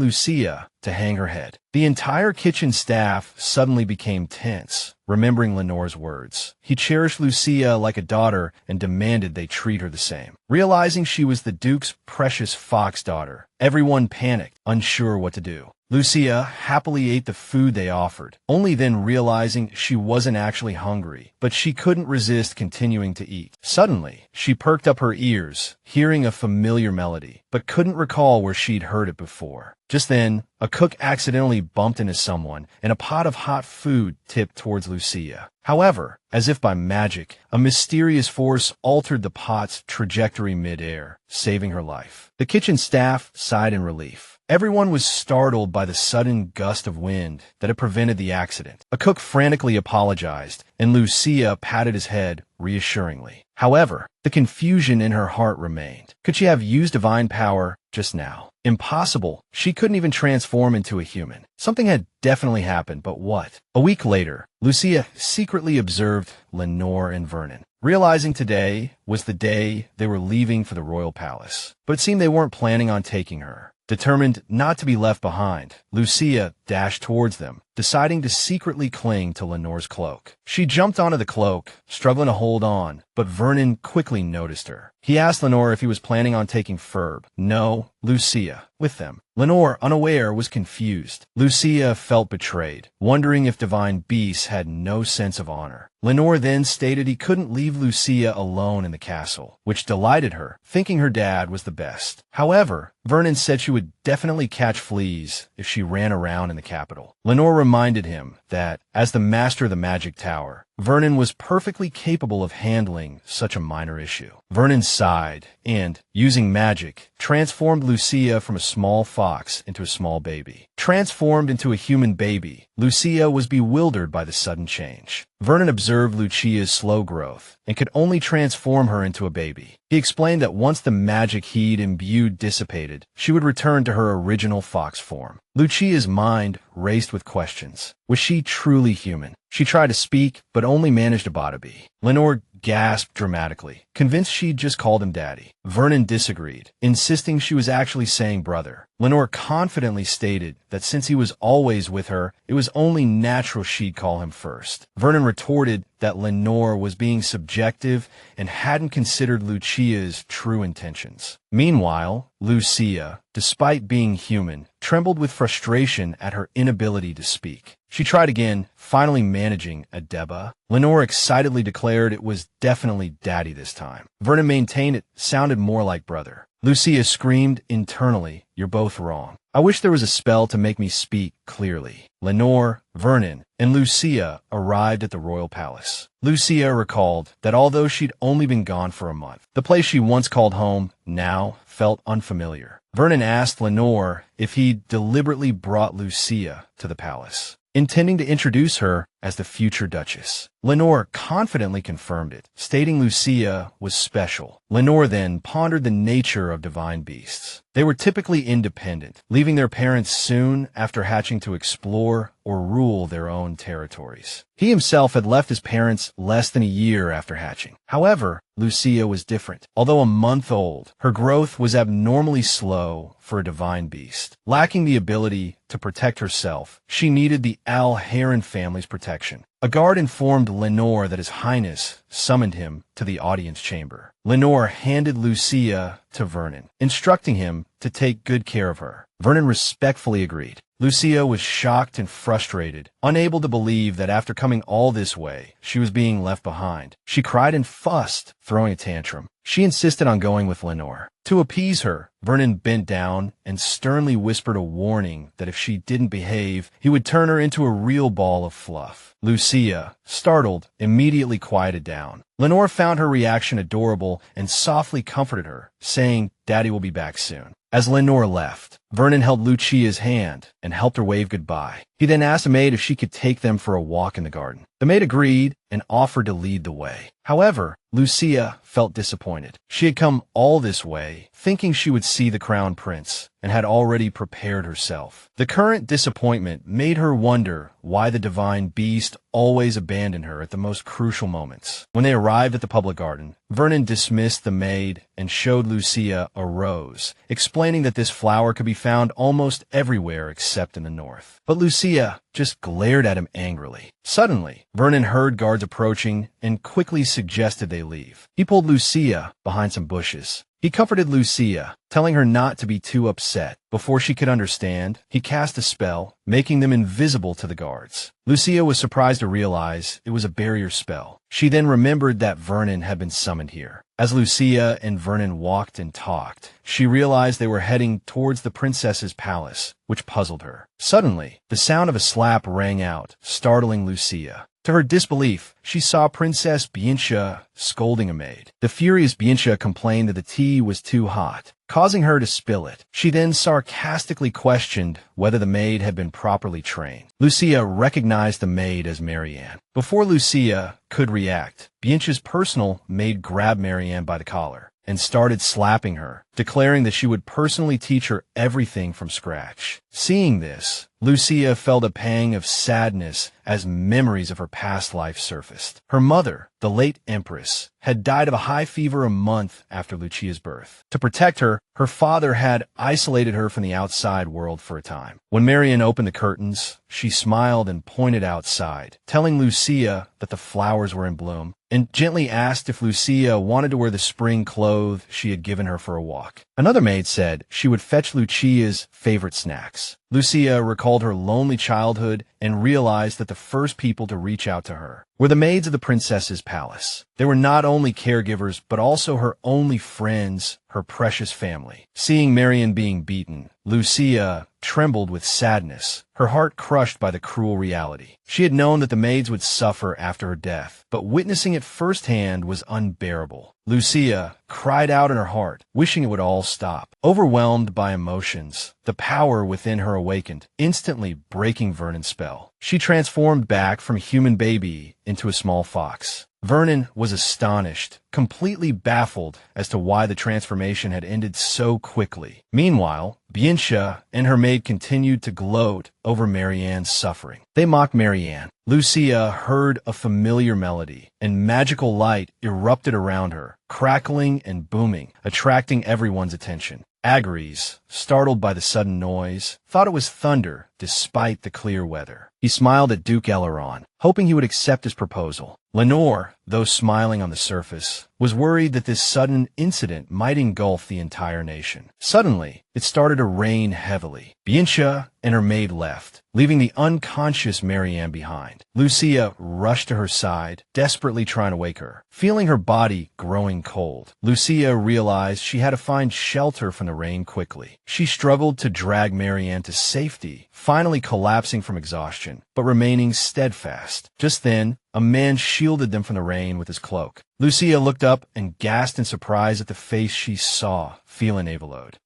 Lucia to hang her head. The entire kitchen staff suddenly became tense, remembering Lenore's words. He cherished Lucia like a daughter and demanded they treat her the same. Realizing she was the Duke's precious fox daughter, everyone panicked, unsure what to do. Lucia happily ate the food they offered, only then realizing she wasn't actually hungry, but she couldn't resist continuing to eat. Suddenly, she perked up her ears, hearing a familiar melody, but couldn't recall where she'd heard it before. Just then, a cook accidentally bumped into someone, and a pot of hot food tipped towards Lucia. However, as if by magic, a mysterious force altered the pot's trajectory mid-air, saving her life. The kitchen staff sighed in relief. Everyone was startled by the sudden gust of wind that had prevented the accident. A cook frantically apologized, and Lucia patted his head reassuringly. However, the confusion in her heart remained. Could she have used divine power just now? Impossible. She couldn't even transform into a human. Something had definitely happened, but what? A week later, Lucia secretly observed Lenore and Vernon, realizing today was the day they were leaving for the royal palace. But it seemed they weren't planning on taking her. Determined not to be left behind, Lucia dashed towards them, deciding to secretly cling to Lenore's cloak. She jumped onto the cloak, struggling to hold on, but Vernon quickly noticed her. He asked Lenore if he was planning on taking Ferb. No, Lucia, with them. Lenore, unaware, was confused. Lucia felt betrayed, wondering if divine beasts had no sense of honor. Lenore then stated he couldn't leave Lucia alone in the castle, which delighted her, thinking her dad was the best. However, Vernon said she would definitely catch fleas if she ran around in the capital. Lenore reminded him that, as the master of the magic tower, Vernon was perfectly capable of handling such a minor issue. Vernon sighed and, using magic, transformed Lucia from a small fox into a small baby. Transformed into a human baby, Lucia was bewildered by the sudden change. Vernon observed Lucia's slow growth and could only transform her into a baby. He explained that once the magic he'd imbued dissipated, she would return to her original fox form. Lucia's mind raced with questions. Was she truly human? She tried to speak, but only managed to bada-bee. Lenore gasped dramatically, convinced she'd just called him daddy. Vernon disagreed, insisting she was actually saying brother. Lenore confidently stated that since he was always with her, it was only natural she'd call him first. Vernon retorted that Lenore was being subjective and hadn't considered Lucia's true intentions. Meanwhile, Lucia, despite being human, trembled with frustration at her inability to speak. She tried again, finally managing a Deba. Lenore excitedly declared it was definitely daddy this time. Vernon maintained it sounded more like brother. Lucia screamed internally, "You're both wrong. I wish there was a spell to make me speak clearly." Lenore, Vernon, and Lucia arrived at the royal palace. Lucia recalled that although she'd only been gone for a month, the place she once called home now felt unfamiliar. Vernon asked Lenore if he'd deliberately brought Lucia to the palace. intending to introduce her as the future Duchess. Lenore confidently confirmed it, stating Lucia was special. Lenore then pondered the nature of divine beasts. They were typically independent, leaving their parents soon after hatching to explore or rule their own territories. He himself had left his parents less than a year after hatching. However, Lucia was different. Although a month old, her growth was abnormally slow for a divine beast. Lacking the ability to protect herself, she needed the Elharan family's protection. A guard informed Lenore that His Highness summoned him to the audience chamber. Lenore handed Lucia to Vernon, instructing him to take good care of her. Vernon respectfully agreed. Lucia was shocked and frustrated, unable to believe that after coming all this way, she was being left behind. She cried and fussed, throwing a tantrum. She insisted on going with Lenore. To appease her, Vernon bent down and sternly whispered a warning that if she didn't behave, he would turn her into a real ball of fluff. Lucia, startled, immediately quieted down. Lenore found her reaction adorable and softly comforted her, saying, "Daddy will be back soon." As Lenore left, Vernon held Lucia's hand and helped her wave goodbye. He then asked the maid if she could take them for a walk in the garden. The maid agreed and offered to lead the way. However, Lucia felt disappointed. She had come all this way, thinking she would see the crown prince, and had already prepared herself. The current disappointment made her wonder why the divine beast always abandoned her at the most crucial moments. When they arrived at the public garden, Vernon dismissed the maid and showed Lucia a rose, explaining that this flower could be found almost everywhere except in the north. But Lucia just glared at him angrily. Suddenly, Vernon heard guards approaching and quickly suggested they leave. He pulled Lucia behind some bushes. He comforted Lucia, telling her not to be too upset. Before she could understand, he cast a spell, making them invisible to the guards. Lucia was surprised to realize it was a barrier spell. She then remembered that Vernon had been summoned here. As Lucia and Vernon walked and talked, she realized they were heading towards the princess's palace, which puzzled her. Suddenly, the sound of a slap rang out, startling Lucia. To her disbelief, she saw Princess Bianca scolding a maid. The furious Bianca complained that the tea was too hot, causing her to spill it. She then sarcastically questioned whether the maid had been properly trained. Lucia recognized the maid as Maryanne. Before Lucia could react, Bianca's personal maid grabbed Maryanne by the collar and started slapping her, declaring that she would personally teach her everything from scratch. Seeing this, Lucia felt a pang of sadness as memories of her past life surfaced. Her mother, the late Empress, had died of a high fever a month after Lucia's birth. To protect her, her father had isolated her from the outside world for a time. When Maryanne opened the curtains, she smiled and pointed outside, telling Lucia that the flowers were in bloom, and gently asked if Lucia wanted to wear the spring clothes she had given her for a walk. Another maid said she would fetch Lucia's favorite snacks. Lucia recalled her lonely childhood and realized that the first people to reach out to her were the maids of the princess's palace. They were not only caregivers, but also her only friends, her precious family. Seeing Maryanne being beaten, Lucia trembled with sadness, her heart crushed by the cruel reality. She had known that the maids would suffer after her death, but witnessing it firsthand was unbearable. Lucia cried out in her heart, wishing it would all stop. Overwhelmed by emotions, the power within her awakened, instantly breaking Vernon's spell. She transformed back from human baby into a small fox. Vernon was astonished, completely baffled as to why the transformation had ended so quickly. Meanwhile, Bianca and her maid continued to gloat over Maryanne's suffering. They mocked Maryanne. Lucia heard a familiar melody, and magical light erupted around her, crackling and booming, attracting everyone's attention. Agris, startled by the sudden noise, thought it was thunder despite the clear weather. He smiled at Duke Elharan, hoping he would accept his proposal. Lenore, though smiling on the surface, was worried that this sudden incident might engulf the entire nation. Suddenly, it started to rain heavily. Bianca and her maid left, leaving the unconscious Maryanne behind. Lucia rushed to her side, desperately trying to wake her. Feeling her body growing cold, Lucia realized she had to find shelter from the rain quickly. She struggled to drag Maryanne to safety, finally collapsing from exhaustion, but remaining steadfast. Just then, a man shielded them from the rain with his cloak. Lucia looked up and gasped in surprise at the face she saw, Felen.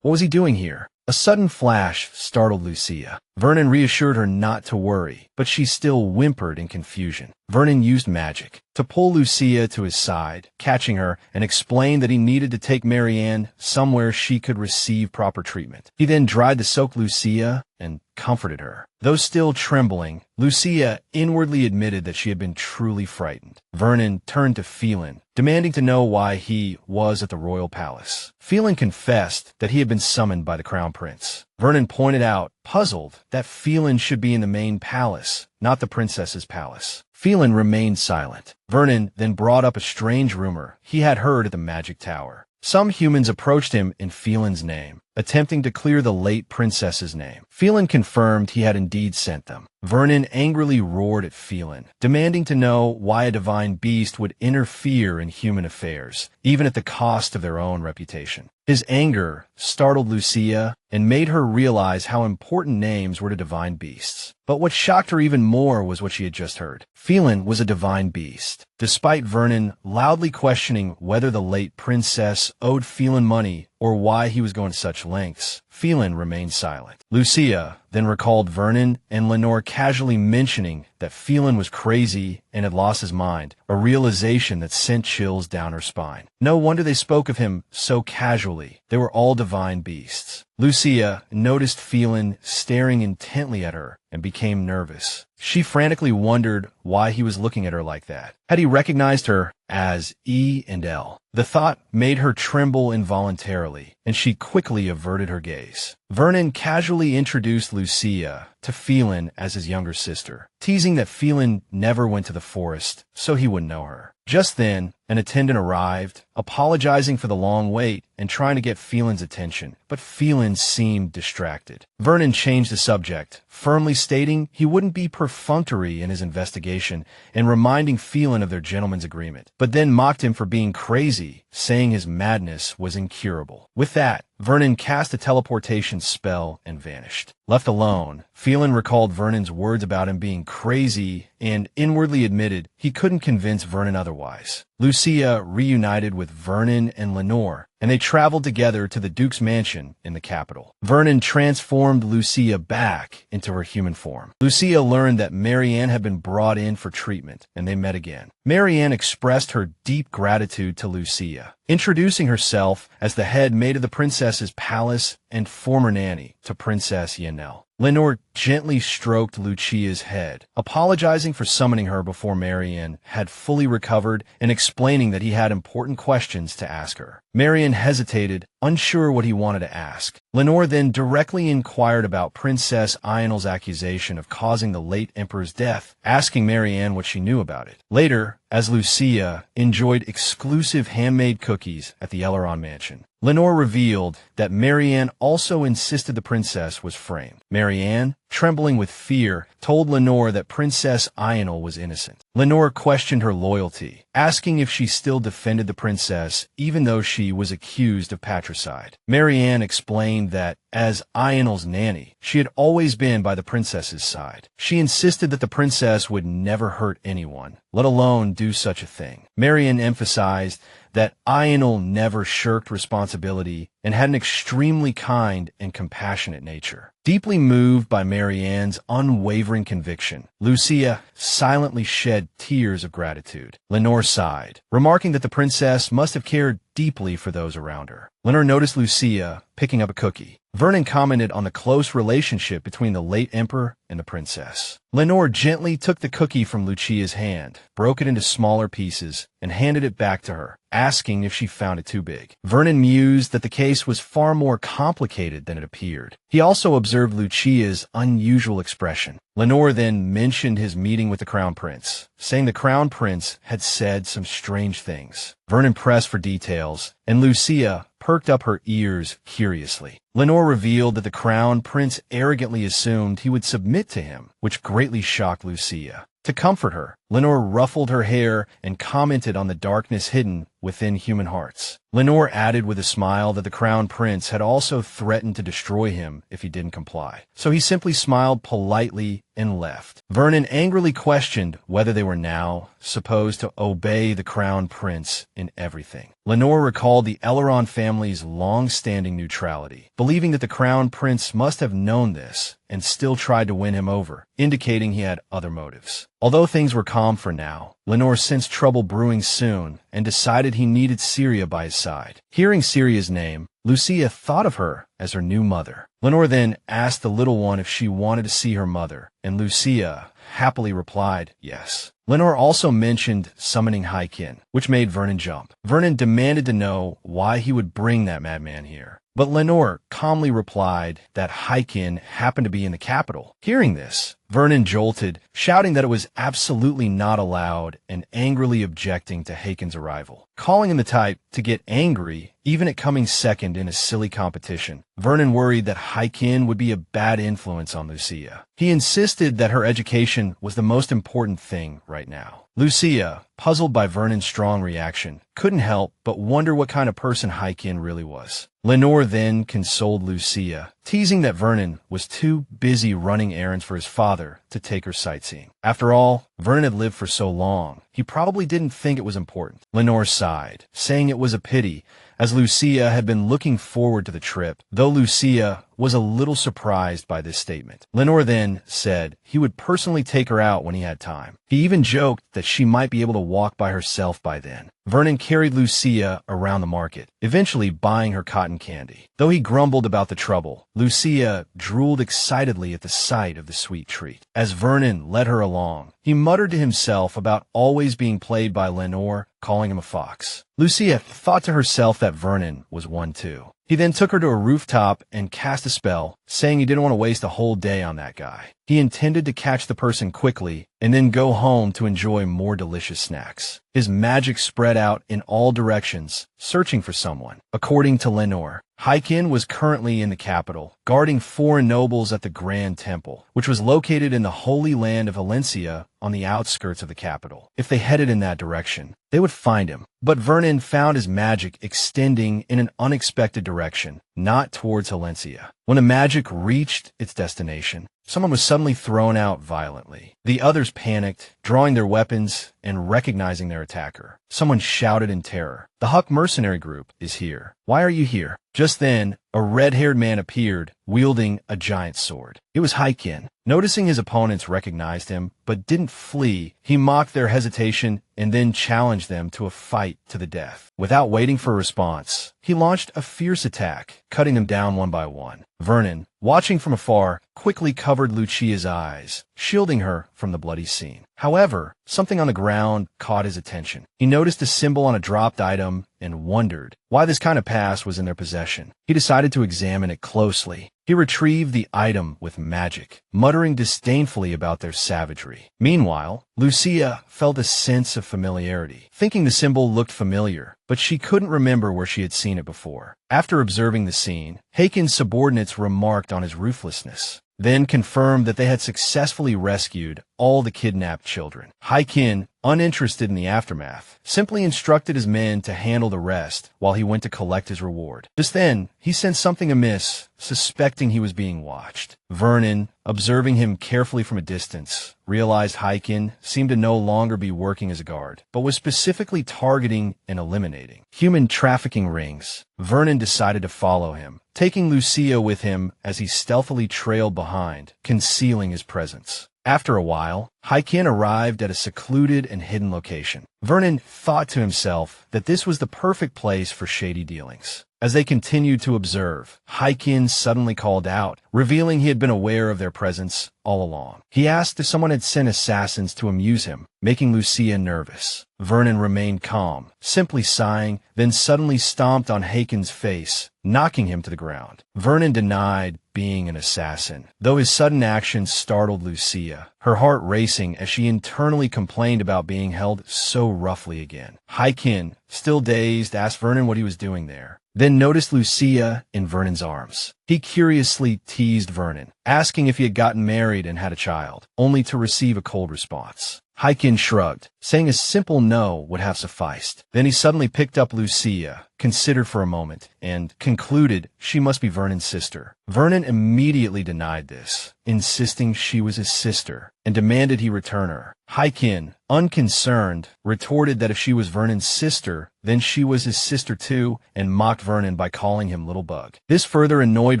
What was he doing here? A sudden flash startled Lucia. Vernon reassured her not to worry, but she still whimpered in confusion. Vernon used magic to pull Lucia to his side, catching her, and explained that he needed to take Maryanne somewhere she could receive proper treatment. He then tried to soak Lucia and comforted her. Though still trembling, Lucia inwardly admitted that she had been truly frightened. Vernon turned to Felen, demanding to know why he was at the royal palace. Felen confessed that he had been summoned by the crown prince. Vernon pointed out, puzzled, that Felen should be in the main palace, not the princess's palace. Felen remained silent. Vernon then brought up a strange rumor he had heard at the magic tower. Some humans approached him in Felen's name, attempting to clear the late princess's name. Felen confirmed he had indeed sent them. Vernon angrily roared at Felen, demanding to know why a divine beast would interfere in human affairs, even at the cost of their own reputation. His anger startled Lucia and made her realize how important names were to divine beasts. But what shocked her even more was what she had just heard. Felen was a divine beast. Despite Vernon loudly questioning whether the late princess owed Felen money or why he was going to such lengths, Felen remained silent. Lucia then recalled Vernon and Lenore casually mentioning that Felen was crazy and had lost his mind, a realization that sent chills down her spine. No wonder they spoke of him so casually. They were all divine beasts. Lucia noticed Felen staring intently at her and became nervous. She frantically wondered why he was looking at her like that. Had he recognized her as Iyanelle? The thought made her tremble involuntarily, and she quickly averted her gaze. Vernon casually introduced Lucia to Felen as his younger sister, teasing that Felen never went to the forest, so he wouldn't know her. Just then, an attendant arrived, apologizing for the long wait and trying to get Felen's attention, but Felen seemed distracted. Vernon changed the subject, firmly stating he wouldn't be perfunctory in his investigation and reminding Felen of their gentleman's agreement, but then mocked him for being crazy, saying his madness was incurable. With that, Vernon cast a teleportation spell and vanished. Left alone, Felen recalled Vernon's words about him being crazy and inwardly admitted he couldn't convince Vernon otherwise. Lucia reunited with Vernon and Lenore, and they traveled together to the Duke's mansion in the capital. Vernon transformed Lucia back into her human form. Lucia learned that Maryanne had been brought in for treatment, and they met again. Maryanne expressed her deep gratitude to Lucia, introducing herself as the head maid of the princess's palace and former nanny to Princess Iyanelle. Lenore gently stroked Lucia's head, apologizing for summoning her before Maryanne had fully recovered and explaining that he had important questions to ask her. Maryanne hesitated, unsure what he wanted to ask. Lenore then directly inquired about Princess Iyanelle's accusation of causing the late emperor's death, asking Maryanne what she knew about it. Later, as Lucia enjoyed exclusive handmade cookies at the Elharan mansion, Lenore revealed that Maryanne also insisted the princess was framed. Maryanne, trembling with fear, told Lenore that Princess Iyanelle was innocent. Lenore questioned her loyalty, asking if she still defended the princess even though she was accused of patricide. Maryanne explained that, as Iyanelle's nanny, she had always been by the princess's side. She insisted that the princess would never hurt anyone, let alone do such a thing. Maryanne emphasized that Iyanelle never shirked responsibility and had an extremely kind and compassionate nature. Deeply moved by Maryanne's unwavering conviction, Lucia silently shed tears of gratitude. Lenore sighed, remarking that the princess must have cared deeply for those around her. Lenore noticed Lucia picking up a cookie. Vernon commented on the close relationship between the late emperor and the princess. Lenore gently took the cookie from Lucia's hand, broke it into smaller pieces, and handed it back to her, asking if she found it too big. Vernon mused that the case was far more complicated than it appeared. He also observed Lucia's unusual expression. Lenore then mentioned his meeting with the crown prince, saying the crown prince had said some strange things. Vernon pressed for details, and Lucia perked up her ears curiously. Lenore revealed that the crown prince arrogantly assumed he would submit to him, which greatly shocked Lucia. To comfort her, Lenore ruffled her hair and commented on the darkness hidden within human hearts. Lenore added with a smile that the crown prince had also threatened to destroy him if he didn't comply. So he simply smiled politely and left. Vernon angrily questioned whether they were now supposed to obey the crown prince in everything. Lenore recalled the Elharan family's long-standing neutrality, believing that the crown prince must have known this and still tried to win him over, indicating he had other motives. Although things were calm for now, Lenore sensed trouble brewing soon and decided he needed Syria by his side. Hearing Syria's name, Lucia thought of her as her new mother. Lenore then asked the little one if she wanted to see her mother, and Lucia happily replied yes. Lenore also mentioned summoning Hykin, which made Vernon jump. Vernon demanded to know why he would bring that madman here, but Lenore calmly replied that Hykin happened to be in the capital. Hearing this, Vernon jolted, shouting that it was absolutely not allowed and angrily objecting to Hykin's arrival. Calling him the type to get angry, even at coming second in a silly competition, Vernon worried that Hykin would be a bad influence on Lucia. He insisted that her education was the most important thing right now. Lucia, puzzled by Vernon's strong reaction, couldn't help but wonder what kind of person Hykin really was. Lenore then consoled Lucia, teasing that Vernon was too busy running errands for his father to take her sightseeing. After all, Vernon had lived for so long, he probably didn't think it was important. Lenore sighed, saying it was a pity, as Lucia had been looking forward to the trip, though Lucia was a little surprised by this statement. Lenore then said he would personally take her out when he had time. He even joked that she might be able to walk by herself by then. Vernon carried Lucia around the market, eventually buying her cotton candy. Though he grumbled about the trouble, Lucia drooled excitedly at the sight of the sweet treat. As Vernon led her along, he muttered to himself about always being played by Lenore, calling him a fox. Lucia thought to herself that Vernon was one too. He then took her to a rooftop and cast a spell, saying he didn't want to waste a whole day on that guy. He intended to catch the person quickly and then go home to enjoy more delicious snacks. His magic spread out in all directions, searching for someone. According to Lenore, Hykin was currently in the capital, guarding foreign nobles at the Grand Temple, which was located in the Holy Land of Valencia on the outskirts of the capital. If they headed in that direction, they would find him. But Vernon found his magic extending in an unexpected direction, not towards Valencia. When the magic reached its destination, someone was suddenly thrown out violently. The others panicked, drawing their weapons and recognizing their attacker. Someone shouted in terror, "The Huck mercenary group is here. Why are you here?" Just then, a red-haired man appeared, wielding a giant sword. It was Hykin. Noticing his opponents recognized him, but didn't flee, he mocked their hesitation and then challenged them to a fight to the death. Without waiting for a response, he launched a fierce attack, cutting them down one by one. Vernon, watching from afar, quickly covered Lucia's eyes, shielding her from the bloody scene. However, something on the ground caught his attention. He noticed a symbol on a dropped item and wondered why this kind of pass was in their possession. He decided to examine it closely. He retrieved the item with magic, muttering disdainfully about their savagery. Meanwhile, Lucia felt a sense of familiarity, thinking the symbol looked familiar, but she couldn't remember where she had seen it before. After observing the scene, Hykin's subordinates remarked on his ruthlessness, then confirmed that they had successfully rescued all the kidnapped children. Hykin, uninterested in the aftermath, simply instructed his men to handle the rest while he went to collect his reward. Just then, he sensed something amiss, suspecting he was being watched. Vernon, observing him carefully from a distance, realized Hykin seemed to no longer be working as a guard, but was specifically targeting and eliminating human trafficking rings. Vernon decided to follow him, taking Lucia with him as he stealthily trailed behind, concealing his presence. After a while, Hykin arrived at a secluded and hidden location. Vernon thought to himself that this was the perfect place for shady dealings. As they continued to observe, Hykin suddenly called out, revealing he had been aware of their presence all along. He asked if someone had sent assassins to amuse him, making Lucia nervous. Vernon remained calm, simply sighing, then suddenly stomped on Hykin's face, knocking him to the ground. Vernon denied being an assassin, though his sudden action startled Lucia, her heart racing as she internally complained about being held so roughly again. Hykin, still dazed, asked Vernon what he was doing there, then noticed Lucia in Vernon's arms. He curiously teased Vernon, asking if he had gotten married and had a child, only to receive a cold response. Hykin shrugged, saying a simple no would have sufficed. Then he suddenly picked up Lucia, considered for a moment, and concluded she must be Vernon's sister. Vernon immediately denied this, insisting she was his sister, and demanded he return her. Hykin, unconcerned, retorted that if she was Vernon's sister, then she was his sister too, and mocked Vernon by calling him Little Bug. This further annoyed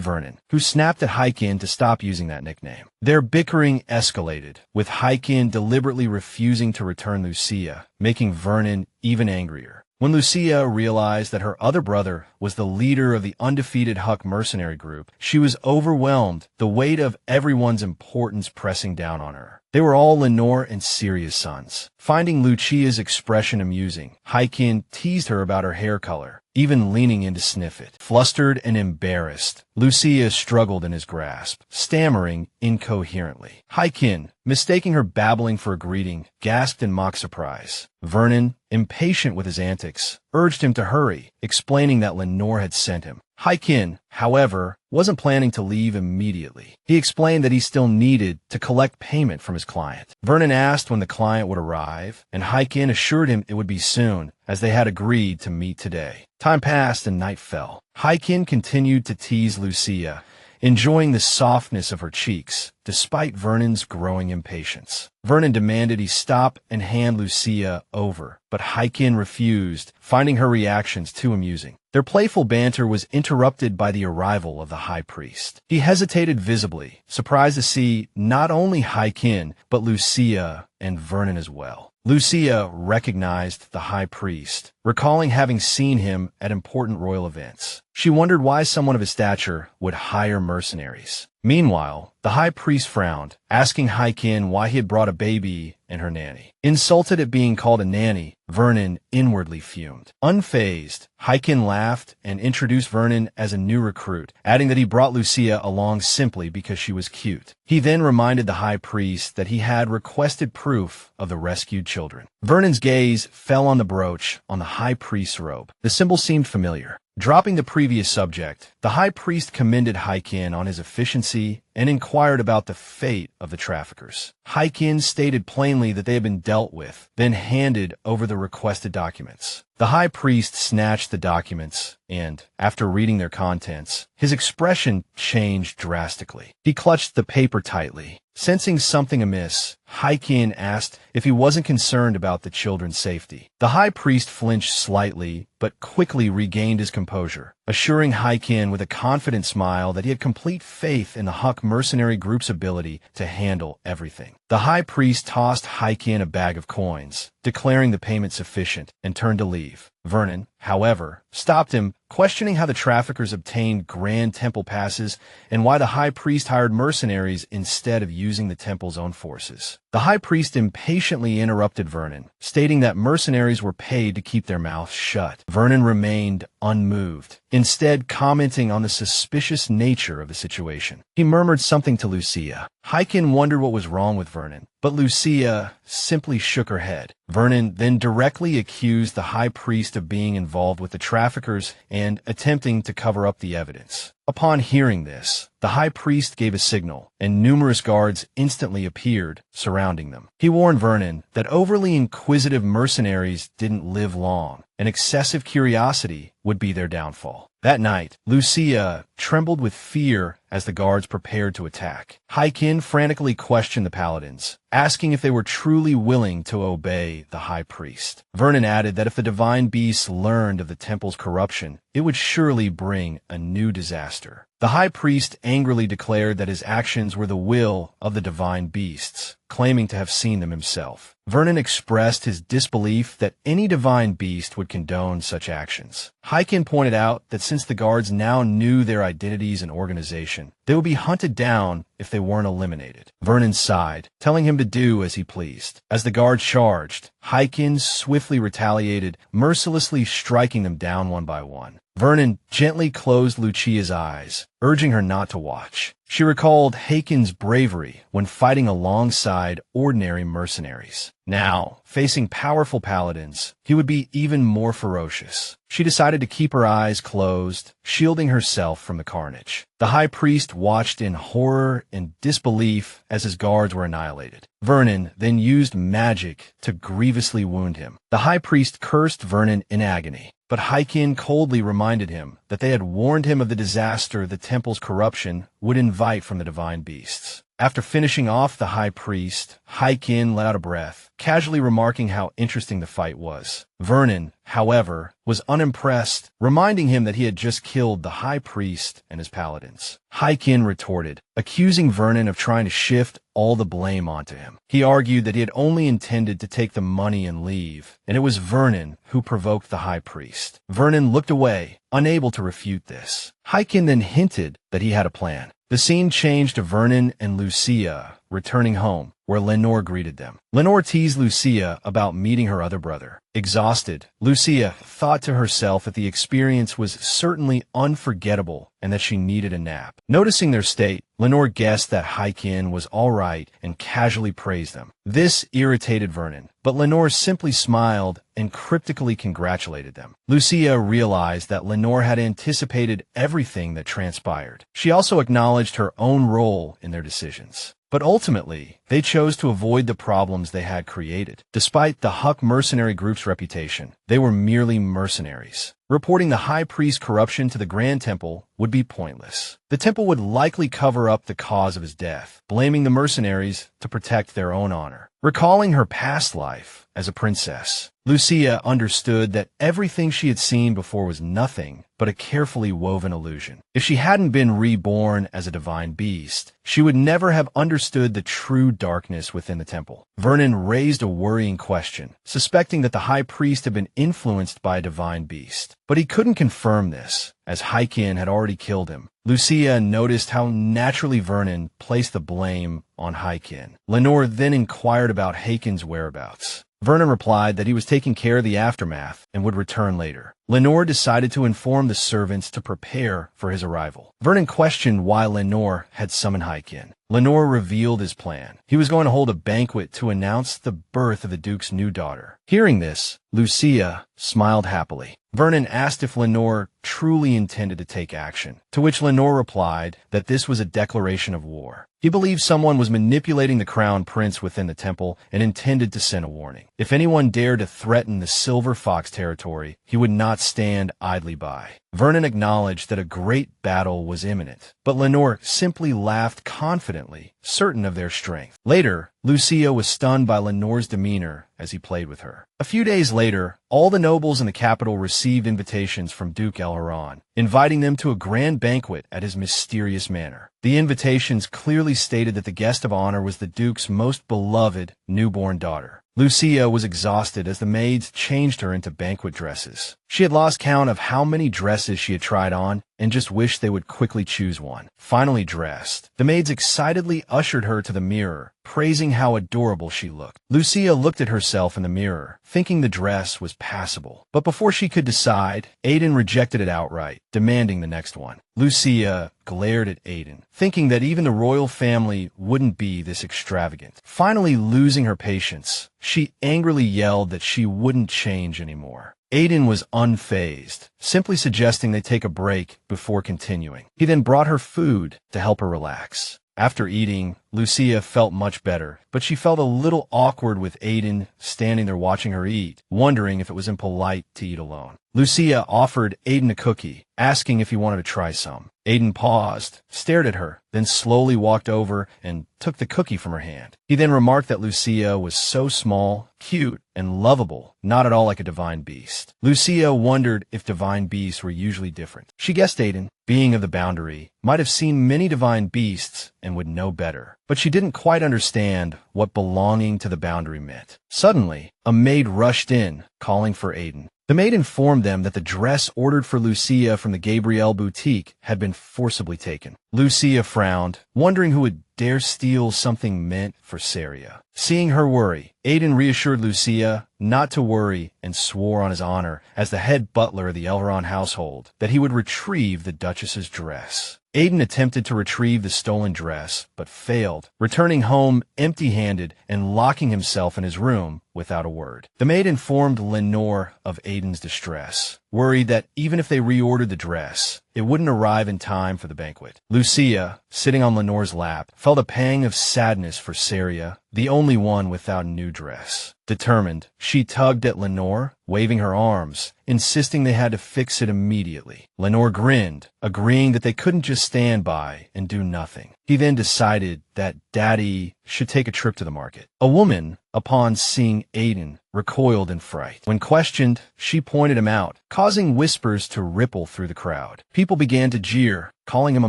Vernon, who snapped at Hykin to stop using that nickname. Their bickering escalated, with Hykin deliberately refusing to return Lucia, making Vernon even angrier. When Lucia realized that her other brother was the leader of the undefeated Huck mercenary group, she was overwhelmed, the weight of everyone's importance pressing down on her. They were all Lenore and Syria's sons. Finding Lucia's expression amusing, Hykin teased her about her hair color, even leaning in to sniff it. Flustered and embarrassed, Lucia struggled in his grasp, stammering incoherently. Hykin, mistaking her babbling for a greeting, gasped in mock surprise. Vernon, impatient with his antics, urged him to hurry, explaining that Lenore had sent him. Hykin, however, wasn't planning to leave immediately. He explained that he still needed to collect payment from his client. Vernon asked when the client would arrive, and Hykin assured him it would be soon, as they had agreed to meet today. Time passed and night fell. Hykin continued to tease Lucia, enjoying the softness of her cheeks, despite Vernon's growing impatience. Vernon demanded he stop and hand Lucia over, but Hykin refused, finding her reactions too amusing. Their playful banter was interrupted by the arrival of the high priest. He hesitated visibly, surprised to see not only Hykin, but Lucia and Vernon as well. Lucia recognized the high priest, recalling having seen him at important royal events. She wondered why someone of his stature would hire mercenaries. Meanwhile, the high priest frowned, asking Hykin why he had brought a baby and her nanny. Insulted at being called a nanny, Vernon inwardly fumed. Unfazed, Hykin laughed and introduced Vernon as a new recruit, adding that he brought Lucia along simply because she was cute. He then reminded the high priest that he had requested proof of the rescued children. Vernon's gaze fell on the brooch on the high priest's robe. The symbol seemed familiar. Dropping the previous subject, the high priest commended Hykin on his efficiency and inquired about the fate of the traffickers. Hykin stated plainly that they had been dealt with, then handed over the requested documents. The high priest snatched the documents, and, after reading their contents, his expression changed drastically. He clutched the paper tightly. Sensing something amiss, Hykin asked if he wasn't concerned about the children's safety. The high priest flinched slightly, but quickly regained his composure, assuring Hykin with a confident smile that he had complete faith in the Huck mercenary group's ability to handle everything. The high priest tossed Hykin a bag of coins, declaring the payment sufficient, and turned to leave. Vernon, however, stopped him, questioning how the traffickers obtained grand temple passes and why the high priest hired mercenaries instead of using the temple's own forces. The high priest impatiently interrupted Vernon, stating that mercenaries were paid to keep their mouths shut. Vernon remained unmoved, instead commenting on the suspicious nature of the situation. He murmured something to Lucia. Hykin wondered what was wrong with Vernon, but Lucia simply shook her head. Vernon then directly accused the high priest of being involved with the traffickers and attempting to cover up the evidence. Upon hearing this, the high priest gave a signal, and numerous guards instantly appeared, surrounding them. He warned Vernon that overly inquisitive mercenaries didn't live long, and excessive curiosity would be their downfall. That night, Lucia trembled with fear as the guards prepared to attack. Hykin frantically questioned the paladins, asking if they were truly willing to obey the high priest. Vernon added that if the divine beasts learned of the temple's corruption, it would surely bring a new disaster. The high priest angrily declared that his actions were the will of the divine beasts, claiming to have seen them himself. Vernon expressed his disbelief that any divine beast would condone such actions. Hykin pointed out that since the guards now knew their identities and organization, they would be hunted down if they weren't eliminated. Vernon sighed, telling him to do as he pleased. As the guards charged, Hykin swiftly retaliated, mercilessly striking them down one by one. Vernon gently closed Lucia's eyes, urging her not to watch. She recalled Hakon's bravery when fighting alongside ordinary mercenaries. Now, facing powerful paladins, he would be even more ferocious. She decided to keep her eyes closed, shielding herself from the carnage. The high priest watched in horror and disbelief as his guards were annihilated. Vernon then used magic to grievously wound him. The high priest cursed Vernon in agony, but Haikon coldly reminded him that they had warned him of the disaster the temple's corruption would invite from the divine beasts. After finishing off the high priest, Haikon let out a breath, casually remarking how interesting the fight was. Vernon, however, was unimpressed, reminding him that he had just killed the high priest and his paladins. Haikon retorted, accusing Vernon of trying to shift all the blame onto him. He argued that he had only intended to take the money and leave, and it was Vernon who provoked the high priest. Vernon looked away, unable to refute this. Haikon then hinted that he had a plan. The scene changed to Vernon and Lucia returning home, where Lenore greeted them. Lenore teased Lucia about meeting her other brother. Exhausted, Lucia thought to herself that the experience was certainly unforgettable and that she needed a nap. Noticing their state, Lenore guessed that Haikon was all right and casually praised them. This irritated Vernon, but Lenore simply smiled and cryptically congratulated them. Lucia realized that Lenore had anticipated everything that transpired. She also acknowledged her own role in their decisions. But ultimately, they chose to avoid the problems they had created. Despite the Huck mercenary group's reputation, they were merely mercenaries. Reporting the high priest's corruption to the Grand Temple would be pointless. The temple would likely cover up the cause of his death, blaming the mercenaries to protect their own honor. Recalling her past life as a princess, Lucia understood that everything she had seen before was nothing but a carefully woven illusion. If she hadn't been reborn as a divine beast, she would never have understood the true darkness within the temple. Vernon raised a worrying question, suspecting that the high priest had been influenced by a divine beast. But he couldn't confirm this, as Haikon had already killed him. Lucia noticed how naturally Vernon placed the blame on Haikon. Lenore then inquired about Hakon's whereabouts. Vernon replied that he was taking care of the aftermath and would return later. Lenore decided to inform the servants to prepare for his arrival. Vernon questioned why Lenore had summoned Haikon. Lenore revealed his plan. He was going to hold a banquet to announce the birth of the Duke's new daughter. Hearing this, Lucia smiled happily. Vernon asked if Lenore truly intended to take action, to which Lenore replied that this was a declaration of war. He believed someone was manipulating the crown prince within the temple and intended to send a warning. If anyone dared to threaten the Silver Fox territory, he would not stand idly by. Vernon acknowledged that a great battle was imminent, but Lenore simply laughed confidently, certain of their strength. Later, Lucia was stunned by Lenore's demeanor as he played with her. A few days later, all the nobles in the capital received invitations from Duke Elharan, inviting them to a grand banquet at his mysterious manor. The invitations clearly stated that the guest of honor was the Duke's most beloved newborn daughter. Lucia was exhausted as the maids changed her into banquet dresses. She had lost count of how many dresses she had tried on and just wished they would quickly choose one. Finally dressed, the maids excitedly ushered her to the mirror, praising how adorable she looked. Lucia looked at herself in the mirror, thinking the dress was passable. But before she could decide, Aiden rejected it outright, demanding the next one. Lucia glared at Aiden, thinking that even the royal family wouldn't be this extravagant. Finally losing her patience, she angrily yelled that she wouldn't change anymore. Aiden was unfazed, simply suggesting they take a break before continuing. He then brought her food to help her relax. After eating, Lucia felt much better, but she felt a little awkward with Aiden standing there watching her eat, wondering if it was impolite to eat alone. Lucia offered Aiden a cookie, asking if he wanted to try some. Aiden paused, stared at her, then slowly walked over and took the cookie from her hand. He then remarked that Lucia was so small, cute, and lovable, not at all like a divine beast. Lucia wondered if divine beasts were usually different. She guessed Aiden, being of the boundary, might have seen many divine beasts and would know better. But she didn't quite understand what belonging to the boundary meant. Suddenly, a maid rushed in, calling for Aiden. The maid informed them that the dress ordered for Lucia from the Gabrielle boutique had been forcibly taken. Lucia frowned, wondering who would dare steal something meant for Syria. Seeing her worry, Aiden reassured Lucia not to worry and swore on his honor, as the head butler of the Elharan household, that he would retrieve the Duchess's dress. Aiden attempted to retrieve the stolen dress, but failed, returning home empty-handed and locking himself in his room without a word. The maid informed Lenore of Aiden's distress, worried that even if they reordered the dress, it wouldn't arrive in time for the banquet. Lucia, sitting on Lenore's lap, felt a pang of sadness for Syria, the only one without a new dress. Determined, she tugged at Lenore, waving her arms, insisting they had to fix it immediately. Lenore grinned, agreeing that they couldn't just stand by and do nothing. He then decided that Daddy should take a trip to the market. A woman, upon seeing Aiden, recoiled in fright. When questioned, she pointed him out, causing whispers to ripple through the crowd. People began to jeer, calling him a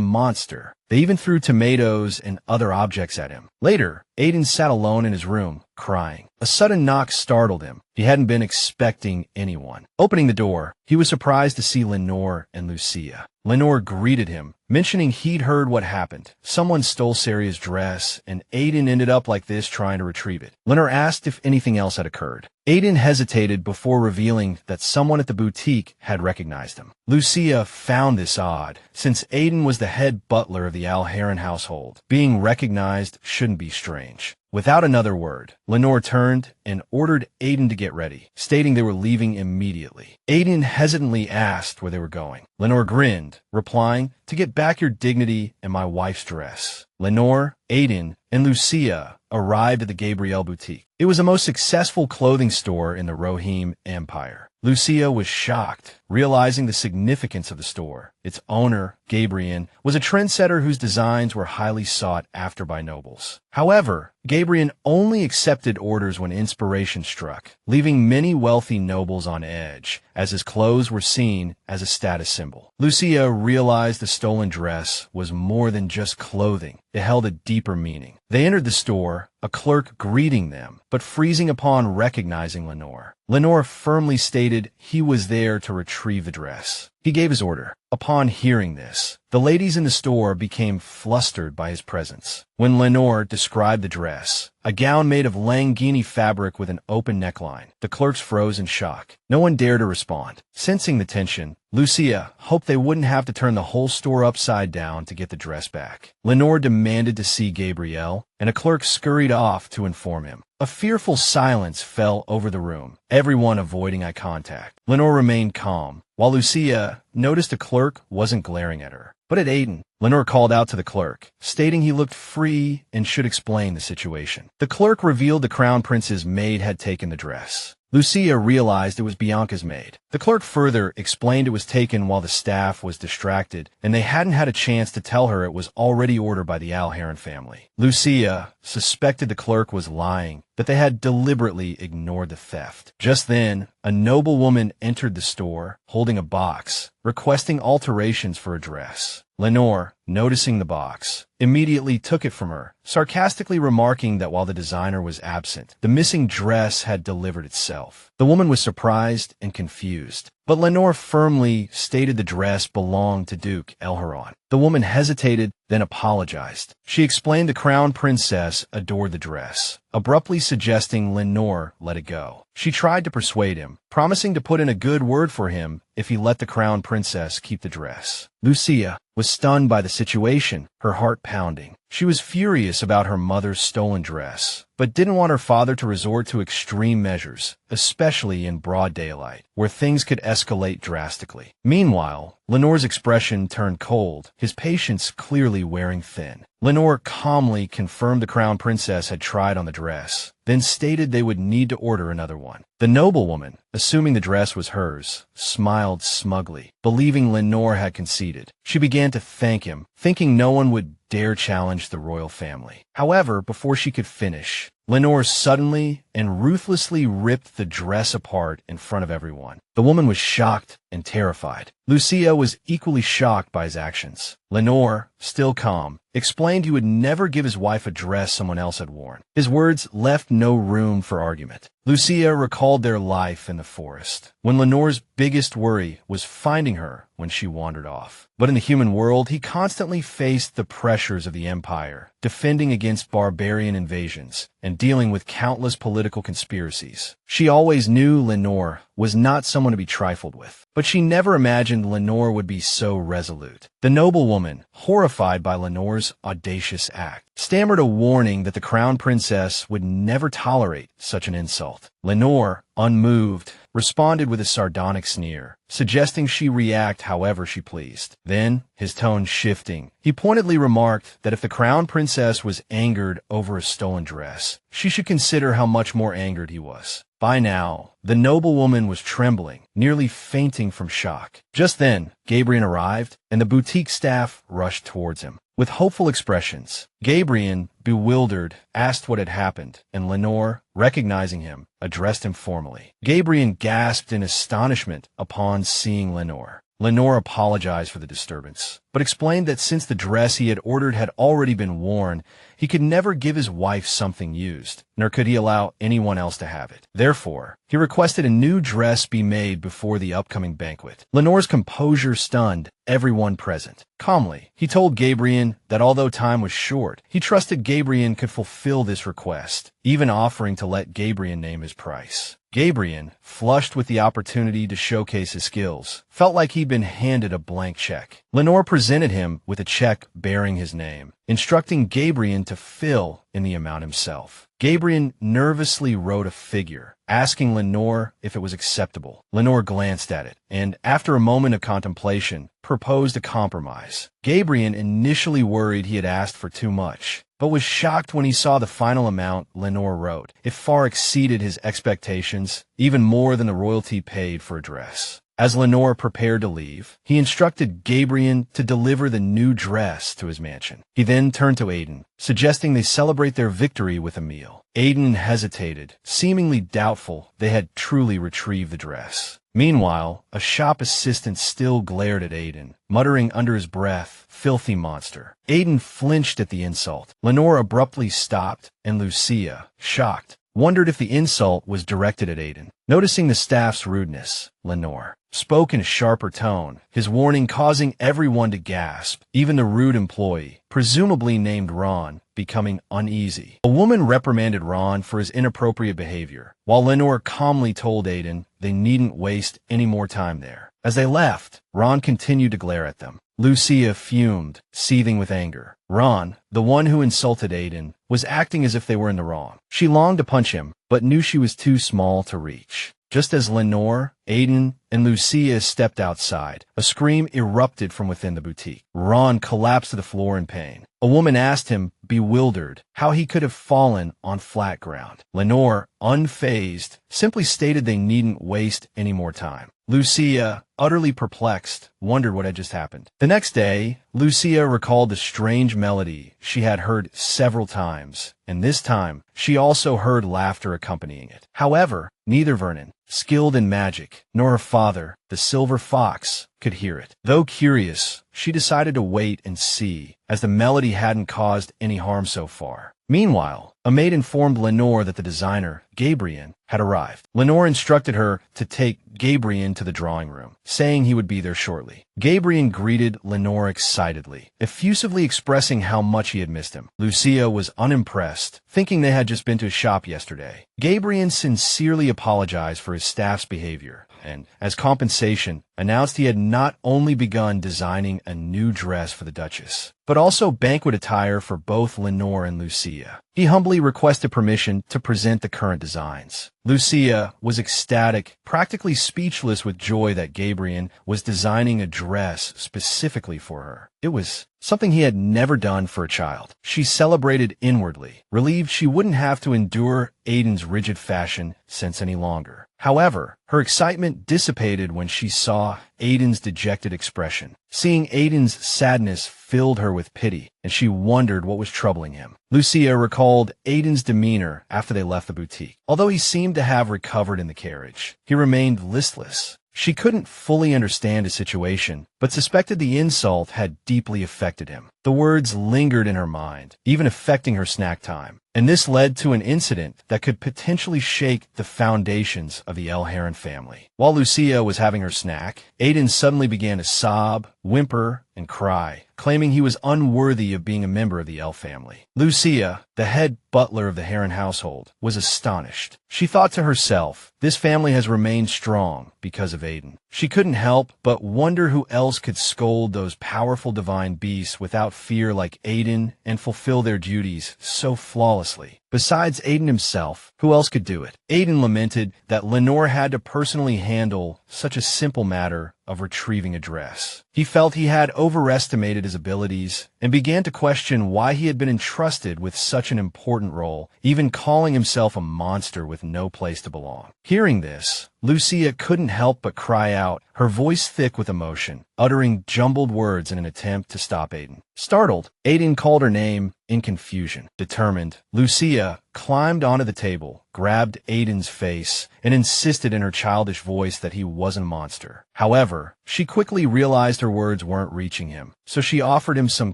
monster. They even threw tomatoes and other objects at him. Later, Aiden sat alone in his room, crying. A sudden knock startled him. He hadn't been expecting anyone. Opening the door, he was surprised to see Lenore and Lucia. Lenore greeted him, mentioning he'd heard what happened. Someone stole Syria's dress, and Aiden ended up like this trying to retrieve it. Lenore asked if anything else had occurred. Aiden hesitated before revealing that someone at the boutique had recognized him. Lucia found this odd, since Aiden was the head butler of the Elharan household. Being recognized shouldn't be strange. Without another word, Lenore turned and ordered Aiden to get ready, stating they were leaving immediately. Aiden hesitantly asked where they were going. Lenore grinned, replying, "To get back your dignity and my wife's dress." Lenore, Aiden, and Lucia arrived at the Gabrielle boutique. It was the most successful clothing store in the Roachim Empire. Lucia was shocked, realizing the significance of the store. Its owner, Gabrielle, was a trendsetter whose designs were highly sought after by nobles. However, Gabrielle only accepted orders when inspiration struck, leaving many wealthy nobles on edge, as his clothes were seen as a status symbol. Lucia realized the stolen dress was more than just clothing. It held a deeper meaning. They entered the store, a clerk greeting them, but freezing upon recognizing Lenore. Lenore firmly stated he was there to retrieve the dress. He gave his order. Upon hearing this, the ladies in the store became flustered by his presence. When Lenore described the dress, a gown made of Langini fabric with an open neckline, the clerks froze in shock. No one dared to respond. Sensing the tension, Lucia hoped they wouldn't have to turn the whole store upside down to get the dress back. Lenore demanded to see Gabrielle, and a clerk scurried off to inform him. A fearful silence fell over the room, everyone avoiding eye contact. Lenore remained calm, while Lucia noticed the clerk wasn't glaring at her, but at Aiden. Lenore called out to the clerk, stating he looked free and should explain the situation. The clerk revealed the crown prince's maid had taken the dress. Lucia realized it was Bianca's maid. The clerk further explained it was taken while the staff was distracted, and they hadn't had a chance to tell her it was already ordered by the Elharan family. Lucia suspected the clerk was lying, that they had deliberately ignored the theft. Just then, a noblewoman entered the store, holding a box, requesting alterations for a dress. Lenore, noticing the box, immediately took it from her, sarcastically remarking that while the designer was absent, the missing dress had delivered itself. The woman was surprised and confused, but Lenore firmly stated the dress belonged to Duke Elharan. The woman hesitated, then apologized. She explained the crown princess adored the dress, abruptly suggesting Lenore let it go. She tried to persuade him, promising to put in a good word for him if he let the crown princess keep the dress. Lucia was stunned by the situation, her heart pounding. She was furious about her mother's stolen dress, but didn't want her father to resort to extreme measures, especially in broad daylight, where things could escalate drastically. Meanwhile, Lenore's expression turned cold, his patience clearly wearing thin. Lenore calmly confirmed the crown princess had tried on the dress, then stated they would need to order another one. The noblewoman, assuming the dress was hers, smiled smugly, believing Lenore had conceded. She began to thank him, thinking no one would dare challenge the royal family. However, before she could finish, Lenore suddenly and ruthlessly ripped the dress apart in front of everyone. The woman was shocked and terrified. Lucia was equally shocked by his actions. Lenore, still calm, explained he would never give his wife a dress someone else had worn. His words left no room for argument. Lucia recalled their life in the forest, when Lenore's biggest worry was finding her when she wandered off. But in the human world, he constantly faced the pressures of the Empire, defending against barbarian invasions and dealing with countless political conspiracies. She always knew Lenore was not someone to be trifled with, but she never imagined Lenore would be so resolute. The noblewoman, horrified by Lenore's audacious act, stammered a warning that the crown princess would never tolerate such an insult. Lenore, unmoved, responded with a sardonic sneer, suggesting she react however she pleased. Then, his tone shifting, he pointedly remarked that if the crown princess was angered over a stolen dress, she should consider how much more angered he was. By now, the noblewoman was trembling, nearly fainting from shock. Just then, Gabriel arrived, and the boutique staff rushed towards him. With hopeful expressions, Gabriel, bewildered, asked what had happened, and Lenore, recognizing him, addressed him formally. Gabriel gasped in astonishment upon seeing Lenore. Lenore apologized for the disturbance, but explained that since the dress he had ordered had already been worn, he could never give his wife something used, nor could he allow anyone else to have it. Therefore, he requested a new dress be made before the upcoming banquet. Lenore's composure stunned everyone present. Calmly, he told Gabriel that although time was short, he trusted Gabriel could fulfill this request, even offering to let Gabriel name his price. Gabriel, flushed with the opportunity to showcase his skills, felt like he'd been handed a blank check. Lenore presented him with a check bearing his name, instructing Gabriel to fill in the amount himself. Gabriel nervously wrote a figure, asking Lenore if it was acceptable. Lenore glanced at it, and after a moment of contemplation, proposed a compromise. Gabriel initially worried he had asked for too much, but was shocked when he saw the final amount Lenore wrote. It far exceeded his expectations, even more than the royalty paid for a dress. As Lenore prepared to leave, he instructed Gabriel to deliver the new dress to his mansion. He then turned to Aiden, suggesting they celebrate their victory with a meal. Aiden hesitated, seemingly doubtful they had truly retrieved the dress. Meanwhile, a shop assistant still glared at Aiden, muttering under his breath, "Filthy monster." Aiden flinched at the insult. Lenore abruptly stopped, and Lucia, shocked, wondered if the insult was directed at Aiden. Noticing the staff's rudeness, Lenore spoke in a sharper tone, his warning causing everyone to gasp, even the rude employee, presumably named Ron, becoming uneasy. A woman reprimanded Ron for his inappropriate behavior, while Lenore calmly told Aiden they needn't waste any more time there. As they left, Ron continued to glare at them. Lucia fumed, seething with anger. Ron, the one who insulted Aiden, was acting as if they were in the wrong. She longed to punch him, but knew she was too small to reach. Just as Lenore, Aiden, and Lucia stepped outside, a scream erupted from within the boutique. Ron collapsed to the floor in pain. A woman asked him, bewildered, how he could have fallen on flat ground. Lenore, unfazed, simply stated they needn't waste any more time. Lucia, utterly perplexed, wondered what had just happened. The next day, Lucia recalled the strange melody she had heard several times, and this time, she also heard laughter accompanying it. However, neither Vernon, skilled in magic, nor her father, the silver fox, could hear it. Though curious, she decided to wait and see, as the melody hadn't caused any harm so far. Meanwhile, a maid informed Lenore that the designer, Gabriel, had arrived. Lenore instructed her to take Gabriel to the drawing room, saying he would be there shortly. Gabriel greeted Lenore excitedly, effusively expressing how much he had missed him. Lucia was unimpressed, thinking they had just been to a shop yesterday. Gabriel sincerely apologized for his staff's behavior, and, as compensation, announced he had not only begun designing a new dress for the Duchess, but also banquet attire for both Lenore and Lucia. He humbly requested permission to present the current designs. Lucia was ecstatic, practically speechless with joy that Gabriel was designing a dress specifically for her. It was something he had never done for a child. She celebrated inwardly, relieved she wouldn't have to endure Aiden's rigid fashion sense any longer. However, her excitement dissipated when she saw Aiden's dejected expression. Seeing Aiden's sadness filled her with pity, and she wondered what was troubling him. Lucia recalled Aiden's demeanor after they left the boutique. Although he seemed to have recovered in the carriage, he remained listless, She couldn't fully understand his situation, but suspected the insult had deeply affected him. The words lingered in her mind, even affecting her snack time, and this led to an incident that could potentially shake the foundations of the Elharan family. While Lucia was having her snack, Aiden suddenly began to sob, whimper, and cry, claiming he was unworthy of being a member of the El family. Lucia, the head butler of the Heron household, was astonished. She thought to herself, this family has remained strong because of Aiden. She couldn't help but wonder who else could scold those powerful divine beasts without fear like Aiden and fulfill their duties so flawlessly. Besides Aiden himself, who else could do it? Aiden lamented that Lenore had to personally handle such a simple matter of retrieving a dress. He felt he had overestimated his abilities and began to question why he had been entrusted with such an important role, even calling himself a monster with no place to belong. Hearing this, Lucia couldn't help but cry out, her voice thick with emotion, uttering jumbled words in an attempt to stop Aiden. Startled, Aiden called her name in confusion. Determined, Lucia climbed onto the table, grabbed Aiden's face, and insisted in her childish voice that he wasn't a monster. However, she quickly realized her words weren't reaching him, so she offered him some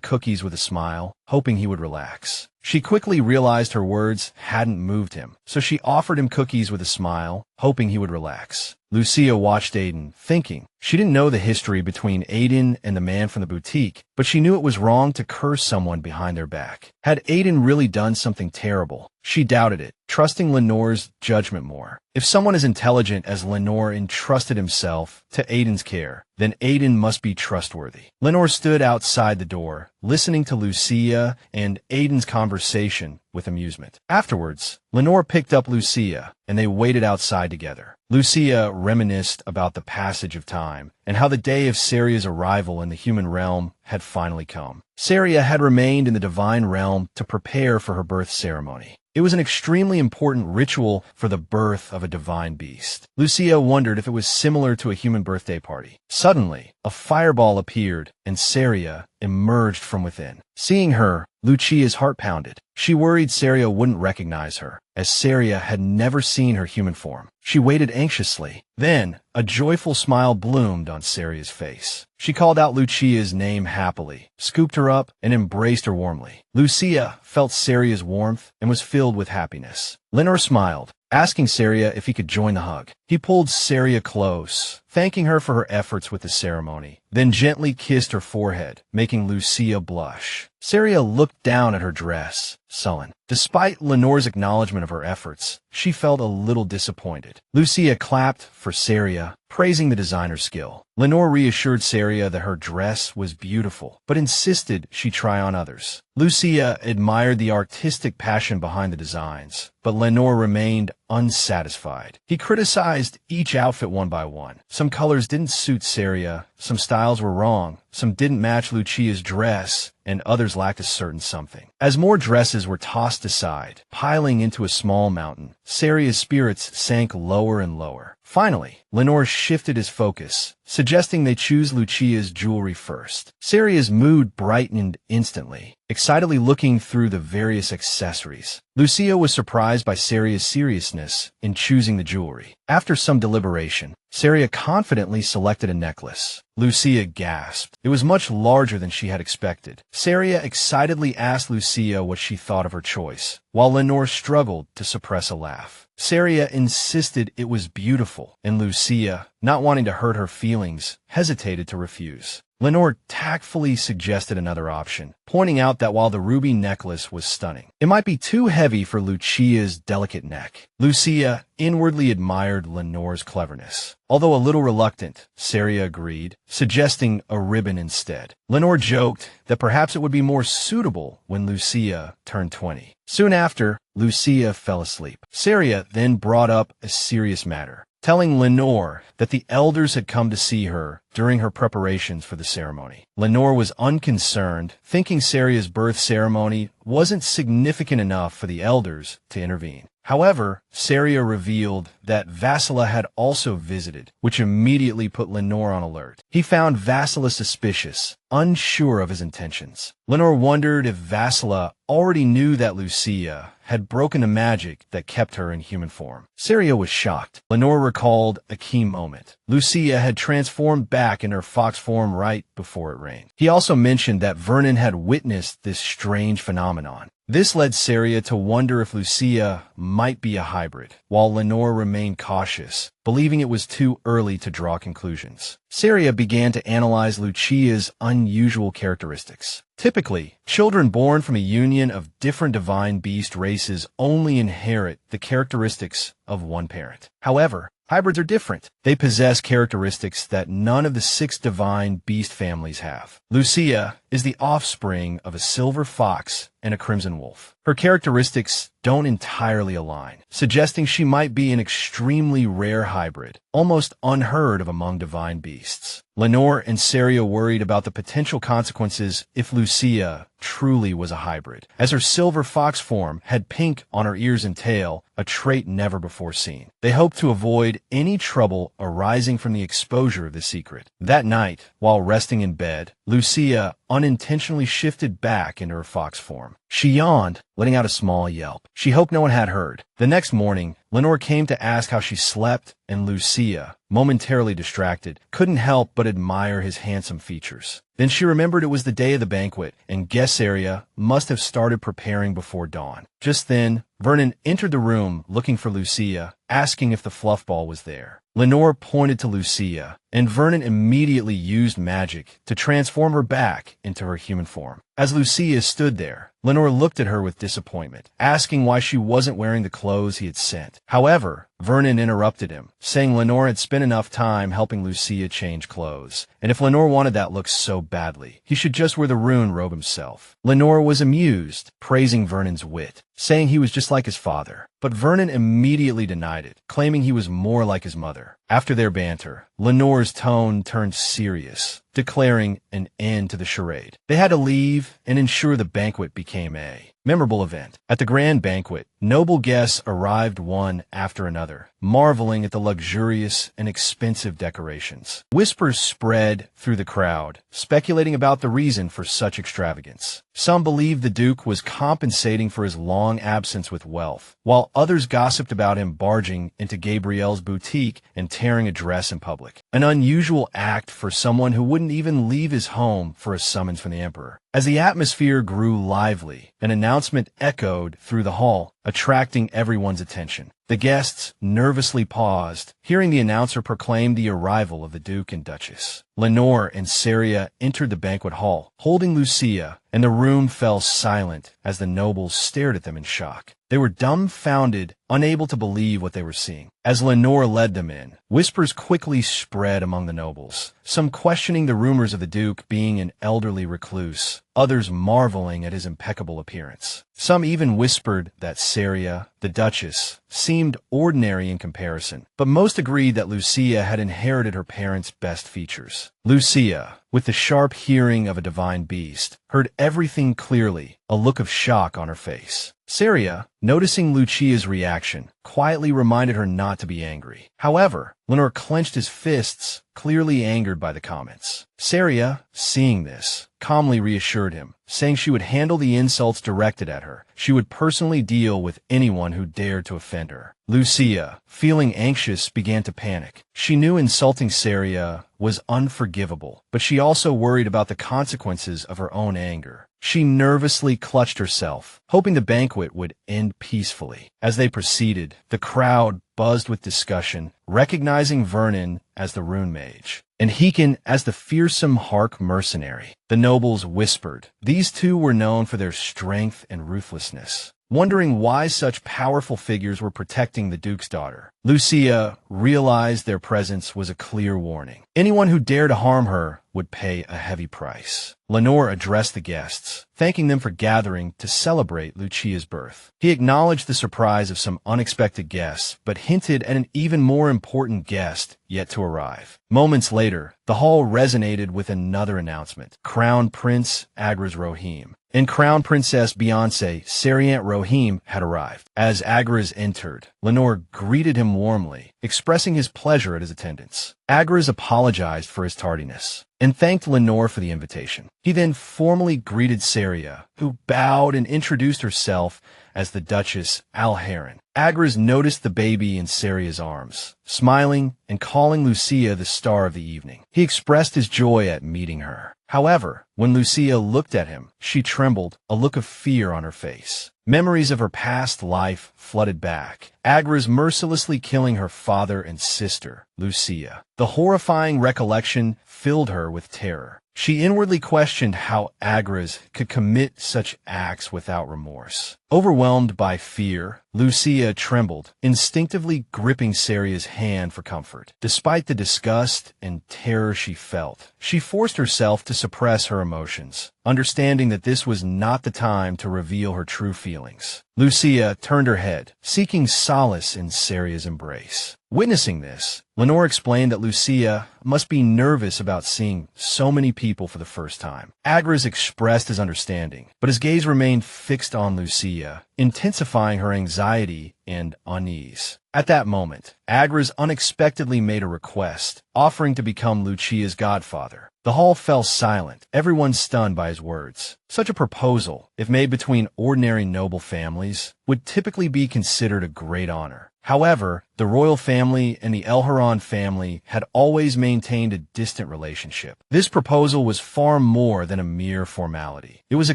cookies with a smile, hoping he would relax. She quickly realized her words hadn't moved him, so she offered him cookies with a smile, hoping he would relax. Lucia watched Aiden, thinking. She didn't know the history between Aiden and the man from the boutique, but she knew it was wrong to curse someone behind their back. Had Aiden really done something terrible? She doubted it, trusting Lenore's judgment more. If someone as intelligent as Lenore entrusted himself to Aiden's care, then Aiden must be trustworthy. Lenore stood outside the door, listening to Lucia and Aiden's conversation with amusement. Afterwards, Lenore picked up Lucia, and they waited outside together. Lucia reminisced about the passage of time and how the day of Syria's arrival in the human realm had finally come. Syria had remained in the divine realm to prepare for her birth ceremony. It was an extremely important ritual for the birth of a divine beast. Lucia wondered if it was similar to a human birthday party. Suddenly, a fireball appeared, and Syria emerged from within. Seeing her, Lucia's heart pounded. She worried Syria wouldn't recognize her, as Syria had never seen her human form. She waited anxiously. Then, a joyful smile bloomed on Syria's face. She called out Lucia's name happily, scooped her up, and embraced her warmly. Lucia felt Syria's warmth and was filled with happiness. Lenore smiled, asking Syria if he could join the hug. He pulled Syria close, thanking her for her efforts with the ceremony, then gently kissed her forehead, making Lucia blush. Syria looked down at her dress, sullen. Despite Lenore's acknowledgement of her efforts, she felt a little disappointed. Lucia clapped for Syria, praising the designer's skill. Lenore reassured Syria that her dress was beautiful, but insisted she try on others. Lucia admired the artistic passion behind the designs, but Lenore remained unsatisfied. He criticized each outfit one by one. Some colors didn't suit Syria, some styles were wrong, some didn't match Lucia's dress, and others lacked a certain something. As more dresses were tossed aside, piling into a small mountain, Syria's spirits sank lower and lower. Finally, Lenore shifted his focus, suggesting they choose Lucia's jewelry first. Syria's mood brightened instantly, excitedly looking through the various accessories. Lucia was surprised by Syria's seriousness in choosing the jewelry. After some deliberation, Syria confidently selected a necklace. Lucia gasped. It was much larger than she had expected. Syria excitedly asked Lucia what she thought of her choice, while Lenore struggled to suppress a laugh. Syria insisted it was beautiful, and Lucia, not wanting to hurt her feelings, hesitated to refuse. Lenore tactfully suggested another option, pointing out that while the ruby necklace was stunning, it might be too heavy for Lucia's delicate neck. Lucia inwardly admired Lenore's cleverness. Although a little reluctant, Syria agreed, suggesting a ribbon instead. Lenore joked that perhaps it would be more suitable when Lucia turned 20. Soon after, Lucia fell asleep. Syria then brought up a serious matter, telling Lenore that the elders had come to see her during her preparations for the ceremony. Lenore was unconcerned, thinking Syria's birth ceremony wasn't significant enough for the elders to intervene. However, Syria revealed that Vassila had also visited, which immediately put Lenore on alert. He found Vassila suspicious, unsure of his intentions. Lenore wondered if Vassila already knew that Lucia had broken the magic that kept her in human form. Syria was shocked. Lenore recalled a key moment. Lucia had transformed back in her fox form right before it rained. He also mentioned that Vernon had witnessed this strange phenomenon. This led Syria to wonder if Lucia might be a hybrid, while Lenore remained cautious, believing it was too early to draw conclusions. Syria began to analyze Lucia's unusual characteristics. Typically, children born from a union of different divine beast races only inherit the characteristics of one parent. However, hybrids are different. They possess characteristics that none of the 6 divine beast families have. Lucia is the offspring of a silver fox and a crimson wolf. Her characteristics don't entirely align, suggesting she might be an extremely rare hybrid, almost unheard of among divine beasts. Lenore and Syria worried about the potential consequences if Lucia truly was a hybrid, as her silver fox form had pink on her ears and tail, a trait never before seen. They hoped to avoid any trouble arising from the exposure of the secret. That night, while resting in bed, Lucia unintentionally shifted back into her fox form. She yawned, letting out a small yelp. She hoped no one had heard. The next morning, Lenore came to ask how she slept, and Lucia, momentarily distracted, couldn't help but admire his handsome features. Then she remembered it was the day of the banquet, and guest area must have started preparing before dawn. Just then, Vernon entered the room looking for Lucia, asking if the fluff ball was there. Lenore pointed to Lucia, and Vernon immediately used magic to transform her back into her human form. As Lucia stood there, Lenore looked at her with disappointment, asking why she wasn't wearing the clothes he had sent. However, Vernon interrupted him, saying Lenore had spent enough time helping Lucia change clothes, and if Lenore wanted that look so badly, he should just wear the rune robe himself. Lenore was amused, praising Vernon's wit, saying he was just like his father. But Vernon immediately denied it, claiming he was more like his mother. After their banter, Lenore's tone turned serious, declaring an end to the charade. They had to leave and ensure the banquet became a memorable event. At the grand banquet, noble guests arrived one after another, marveling at the luxurious and expensive decorations. Whispers spread through the crowd, speculating about the reason for such extravagance. Some believed the Duke was compensating for his long absence with wealth, while others gossiped about him barging into Gabrielle's boutique and tearing a dress in public. An unusual act for someone who wouldn't even leave his home for a summons from the Emperor. As the atmosphere grew lively, an announcement echoed through the hall, attracting everyone's attention. The guests nervously paused, hearing the announcer proclaim the arrival of the Duke and Duchess. Lenore and Syria entered the banquet hall, holding Lucia, and the room fell silent as the nobles stared at them in shock. They were dumbfounded, unable to believe what they were seeing. As Lenore led them in, whispers quickly spread among the nobles, some questioning the rumors of the Duke being an elderly recluse, others marveling at his impeccable appearance. Some even whispered that Syria, the Duchess, seemed ordinary in comparison, but most agreed that Lucia had inherited her parents' best features. Lucia, with the sharp hearing of a divine beast, heard everything clearly, a look of shock on her face. Syria, noticing Lucia's reaction, quietly reminded her not to be angry. However, Lenore clenched his fists, clearly angered by the comments. Syria, seeing this, calmly reassured him, saying she would handle the insults directed at her. She would personally deal with anyone who dared to offend her. Lucia, feeling anxious, began to panic. She knew insulting Syria was unforgivable, but she also worried about the consequences of her own anger. She nervously clutched herself, hoping the banquet would end peacefully. As they proceeded, the crowd buzzed with discussion, recognizing Vernon as the Rune Mage, and Heekin as the fearsome Hark mercenary. The nobles whispered. These two were known for their strength and ruthlessness, wondering why such powerful figures were protecting the Duke's daughter. Lucia realized their presence was a clear warning. Anyone who dared to harm her would pay a heavy price. Lenore addressed the guests, thanking them for gathering to celebrate Lucia's birth. He acknowledged the surprise of some unexpected guests, but hinted at an even more important guest yet to arrive. Moments later, the hall resonated with another announcement. Crown Prince Agris Rohim, and Crown Princess Beyoncé Syria Roachim had arrived. As Agris entered, Lenore greeted him warmly, expressing his pleasure at his attendance. Agris apologized for his tardiness and thanked Lenore for the invitation. He then formally greeted Syria, who bowed and introduced herself as the Duchess Elharan. Agris noticed the baby in Syria's arms, smiling and calling Lucia the star of the evening. He expressed his joy at meeting her. However, when Lucia looked at him, she trembled, a look of fear on her face. Memories of her past life flooded back, Agris mercilessly killing her father and sister, Lucia. The horrifying recollection filled her with terror. She inwardly questioned how Agris could commit such acts without remorse. Overwhelmed by fear, Lucia trembled, instinctively gripping Syria's hand for comfort. Despite the disgust and terror she felt, she forced herself to suppress her emotions, understanding that this was not the time to reveal her true feelings. Lucia turned her head, seeking solace in Syria's embrace. Witnessing this, Lenore explained that Lucia must be nervous about seeing so many people for the first time. Agris expressed his understanding, but his gaze remained fixed on Lucia, intensifying her anxiety and unease. At that moment, Agris unexpectedly made a request, offering to become Lucia's godfather. The hall fell silent, everyone stunned by his words. Such a proposal, if made between ordinary noble families, would typically be considered a great honor. However, the royal family and the Elharan family had always maintained a distant relationship. This proposal was far more than a mere formality. It was a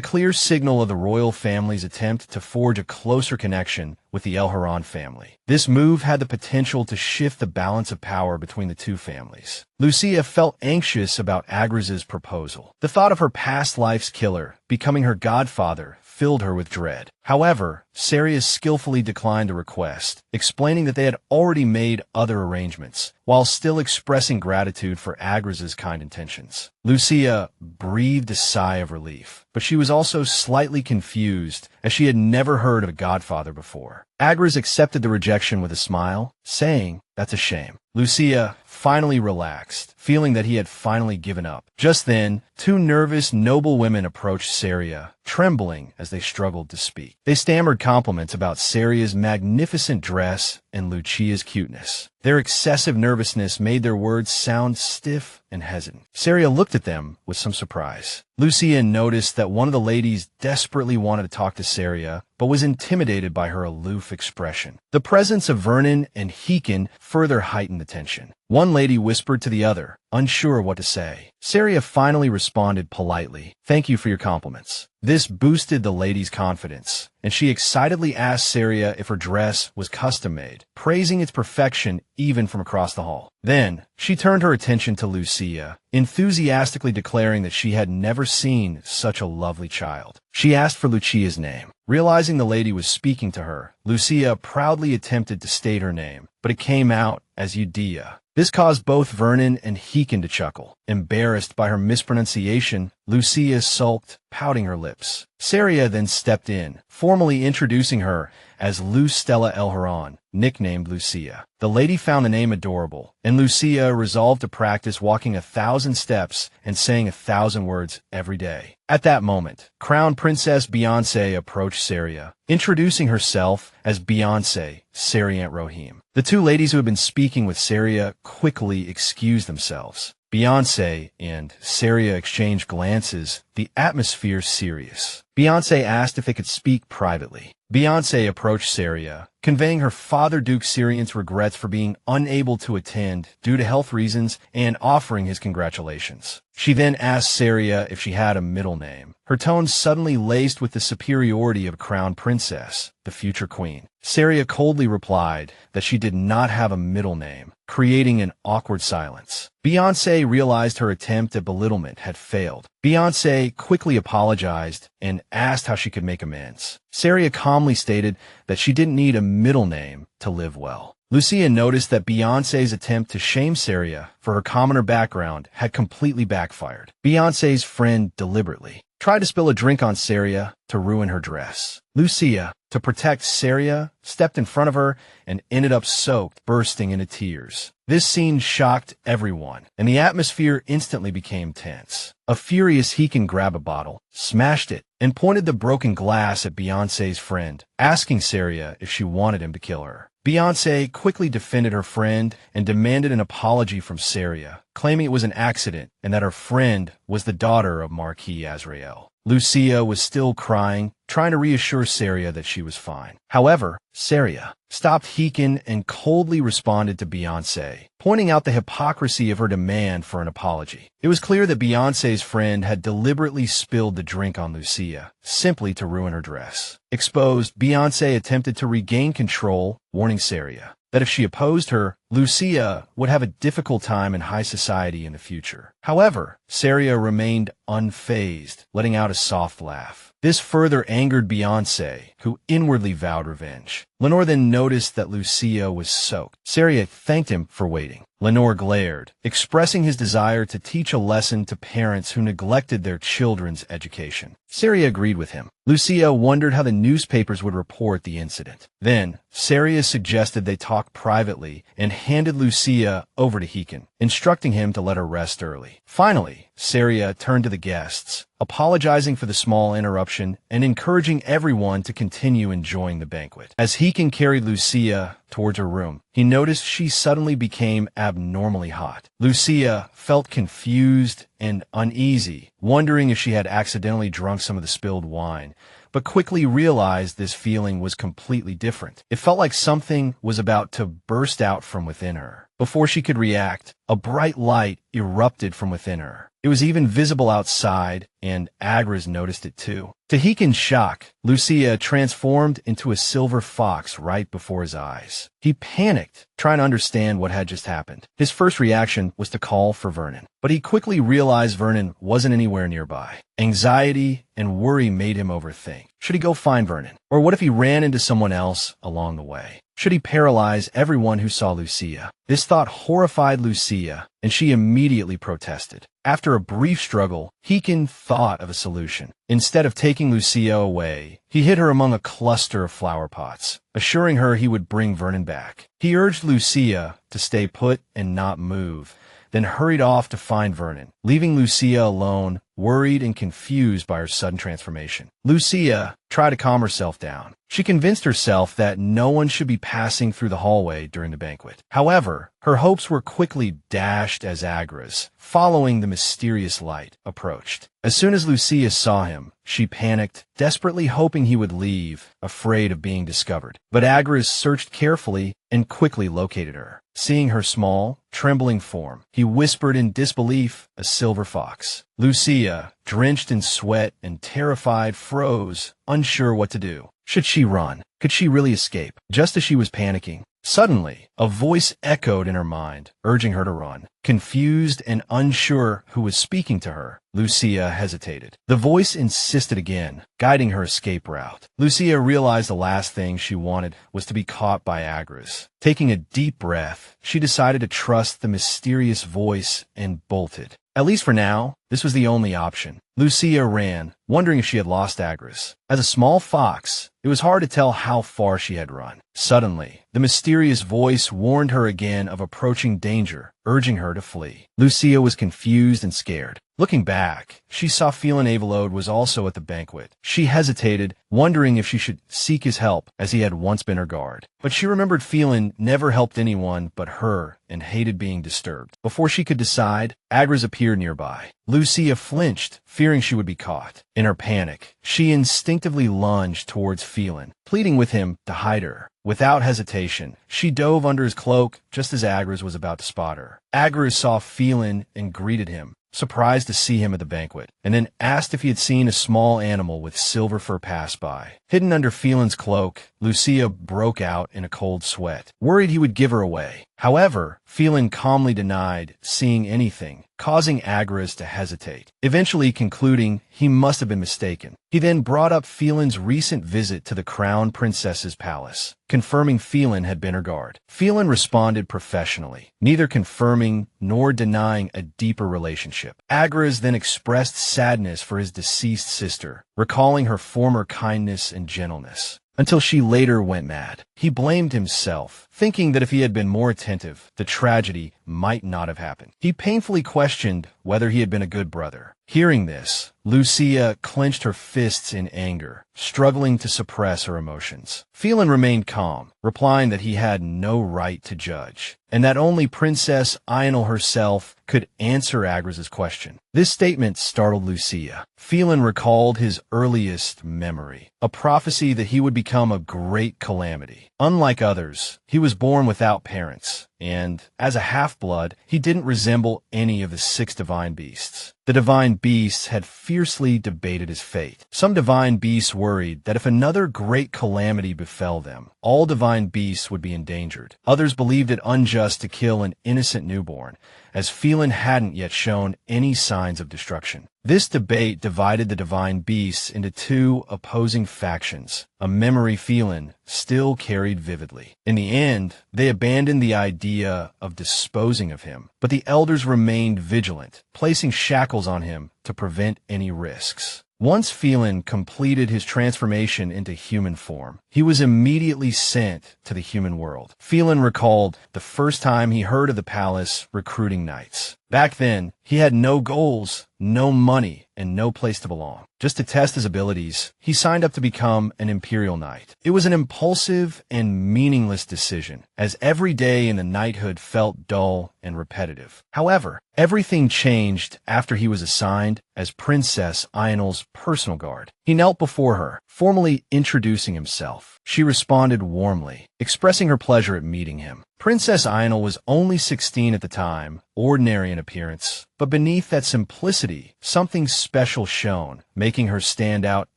clear signal of the royal family's attempt to forge a closer connection with the Elharan family. This move had the potential to shift the balance of power between the two families. Lucia felt anxious about Agris's proposal. The thought of her past life's killer becoming her godfather filled her with dread. However, Syria skillfully declined the request, explaining that they had already made other arrangements, while still expressing gratitude for Agris's kind intentions. Lucia breathed a sigh of relief, but she was also slightly confused, as she had never heard of a godfather before. Agris accepted the rejection with a smile, saying, "That's a shame." Lucia finally relaxed, feeling that he had finally given up. Just then, two nervous, noble women approached Syria, trembling as they struggled to speak. They stammered compliments about Syria's magnificent dress and Lucia's cuteness. Their excessive nervousness made their words sound stiff and hesitant. Syria looked at them with some surprise. Lucia noticed that one of the ladies desperately wanted to talk to Syria, but was intimidated by her aloof expression. The presence of Vernon and Heekin further heightened the tension. One lady whispered to the other, unsure what to say. Syria finally responded politely, "Thank you for your compliments." This boosted the lady's confidence, and she excitedly asked Syria if her dress was custom-made, praising its perfection even from across the hall. Then, she turned her attention to Lucia, enthusiastically declaring that she had never seen such a lovely child. She asked for Lucia's name. Realizing the lady was speaking to her, Lucia proudly attempted to state her name, but it came out as Udea. This caused both Vernon and Heekin to chuckle. Embarrassed by her mispronunciation, Lucia sulked, pouting her lips. Syria then stepped in, formally introducing her as Stella Elharan, nicknamed Lucia. The lady found the name adorable, and Lucia resolved to practice walking 1,000 steps and saying 1,000 words every day. At that moment, Crown Princess Beyoncé approached Syria, introducing herself as Beyoncé Syria Roachim. The two ladies who had been speaking with Syria quickly excused themselves. Beyoncé and Syria exchanged glances, the atmosphere serious. Beyoncé asked if they could speak privately. Beyoncé approached Syria, conveying her father Duke Syrian's regrets for being unable to attend due to health reasons and offering his congratulations. She then asked Syria if she had a middle name, her tone suddenly laced with the superiority of a crown princess, the future queen. Syria coldly replied that she did not have a middle name, creating an awkward silence. Beyoncé realized her attempt at belittlement had failed. Beyoncé quickly apologized and asked how she could make amends. Syria calmly stated that she didn't need a middle name to live well. Lucia noticed that Beyoncé's attempt to shame Syria for her commoner background had completely backfired. Beyoncé's friend deliberately tried to spill a drink on Syria to ruin her dress. Lucia, to protect Syria, stepped in front of her and ended up soaked, bursting into tears. This scene shocked everyone, and the atmosphere instantly became tense. A furious Heikin grabbed a bottle, smashed it, and pointed the broken glass at Beyoncé's friend, asking Syria if she wanted him to kill her. Beyoncé quickly defended her friend and demanded an apology from Syria, claiming it was an accident and that her friend was the daughter of Marquis Azrael. Lucia was still crying, trying to reassure Syria that she was fine. However, Syria stopped Heikin and coldly responded to Beyoncé, pointing out the hypocrisy of her demand for an apology. It was clear that Beyoncé's friend had deliberately spilled the drink on Lucia, simply to ruin her dress. Exposed, Beyoncé attempted to regain control, warning Syria that if she opposed her, Lucia would have a difficult time in high society in the future. However, Syria remained unfazed, letting out a soft laugh. This further angered Beyoncé, who inwardly vowed revenge. Lenore then noticed that Lucia was soaked. Syria thanked him for waiting. Lenore glared, expressing his desire to teach a lesson to parents who neglected their children's education. Syria agreed with him. Lucia wondered how the newspapers would report the incident. Then, Syria suggested they talk privately and handed Lucia over to Heikin, instructing him to let her rest early. Finally, Syria turned to the guests, apologizing for the small interruption and encouraging everyone to continue enjoying the banquet. As Heikin carried Lucia towards her room, he noticed she suddenly became abnormally hot. Lucia felt confused and uneasy, wondering if she had accidentally drunk some of the spilled wine, but quickly realized this feeling was completely different. It felt like something was about to burst out from within her. Before she could react, a bright light erupted from within her. It was even visible outside, and Agris noticed it too. To Heikin's shock, Lucia transformed into a silver fox right before his eyes. He panicked, trying to understand what had just happened. His first reaction was to call for Vernon, but he quickly realized Vernon wasn't anywhere nearby. Anxiety and worry made him overthink. Should he go find Vernon? Or what if he ran into someone else along the way? Should he paralyze everyone who saw Lucia? This thought horrified Lucia, and she immediately protested. After a brief struggle, Heikin thought of a solution. Instead of taking Lucia away, he hid her among a cluster of flower pots, assuring her he would bring Vernon back. He urged Lucia to stay put and not move, then hurried off to find Vernon, leaving Lucia alone, worried and confused by her sudden transformation. Lucia tried to calm herself down. She convinced herself that no one should be passing through the hallway during the banquet. However, her hopes were quickly dashed as Agris, following the mysterious light, approached. As soon as Lucia saw him, she panicked, desperately hoping he would leave, afraid of being discovered. But Agris searched carefully and quickly located her. Seeing her small, trembling form, he whispered in disbelief, "A silver fox." Lucia, drenched in sweat and terrified, froze, unsure what to do. Should she run? Could she really escape? Just as she was panicking, suddenly, a voice echoed in her mind, urging her to run. Confused and unsure who was speaking to her, Lucia hesitated. The voice insisted again, guiding her escape route. Lucia realized the last thing she wanted was to be caught by Agris. Taking a deep breath, she decided to trust the mysterious voice and bolted. At least for now, this was the only option. Lucia ran, wondering if she had lost Agris. As a small fox, it was hard to tell how far she had run. Suddenly, the mysterious voice warned her again of approaching danger, urging her to flee. Lucia was confused and scared. Looking back, she saw Felen Avelode was also at the banquet. She hesitated, wondering if she should seek his help, as he had once been her guard. But she remembered Felen never helped anyone but her and hated being disturbed. Before she could decide, Agris appeared nearby. Lucia flinched, fearing she would be caught. In her panic, she instinctively lunged towards Felen, pleading with him to hide her. Without hesitation, she dove under his cloak just as Agris was about to spot her. Agris saw Felen and greeted him, surprised to see him at the banquet, and then asked if he had seen a small animal with silver fur pass by. Hidden under Felen's cloak, Lucia broke out in a cold sweat, worried he would give her away. However, Felen calmly denied seeing anything, causing Agris to hesitate, eventually concluding he must have been mistaken. He then brought up Felen's recent visit to the Crown Princess's palace, confirming Felen had been her guard. Felen responded professionally, neither confirming nor denying a deeper relationship. Agris then expressed sadness for his deceased sister, recalling her former kindness and gentleness, until she later went mad. He blamed himself, thinking that if he had been more attentive, the tragedy might not have happened. He painfully questioned whether he had been a good brother. Hearing this, Lucia clenched her fists in anger, struggling to suppress her emotions. Felen remained calm, replying that he had no right to judge, and that only Princess Iyanelle herself could answer Agris's question. This statement startled Lucia. Felen recalled his earliest memory, a prophecy that he would become a great calamity. Unlike others, he was born without parents, and, as a half-blood, he didn't resemble any of the 6 divine beasts. The divine beasts had fiercely debated his fate. Some divine beasts worried that if another great calamity befell them, all divine beasts would be endangered. Others believed it unjust to kill an innocent newborn, as Felen hadn't yet shown any signs of destruction. This debate divided the divine beasts into 2 opposing factions, a memory Felen still carried vividly. In the end, they abandoned the idea of disposing of him, but the elders remained vigilant, placing shackles on him to prevent any risks. Once Felen completed his transformation into human form, he was immediately sent to the human world. Felen recalled the first time he heard of the palace recruiting knights. Back then, he had no goals, no money, and no place to belong. Just to test his abilities, he signed up to become an Imperial Knight. It was an impulsive and meaningless decision, as every day in the knighthood felt dull and repetitive. However, everything changed after he was assigned as Princess Iyanelle's personal guard. He knelt before her, formally introducing himself. She responded warmly, expressing her pleasure at meeting him. Princess Iyanelle was only 16 at the time, ordinary in appearance, but beneath that simplicity, something special shone, making her stand out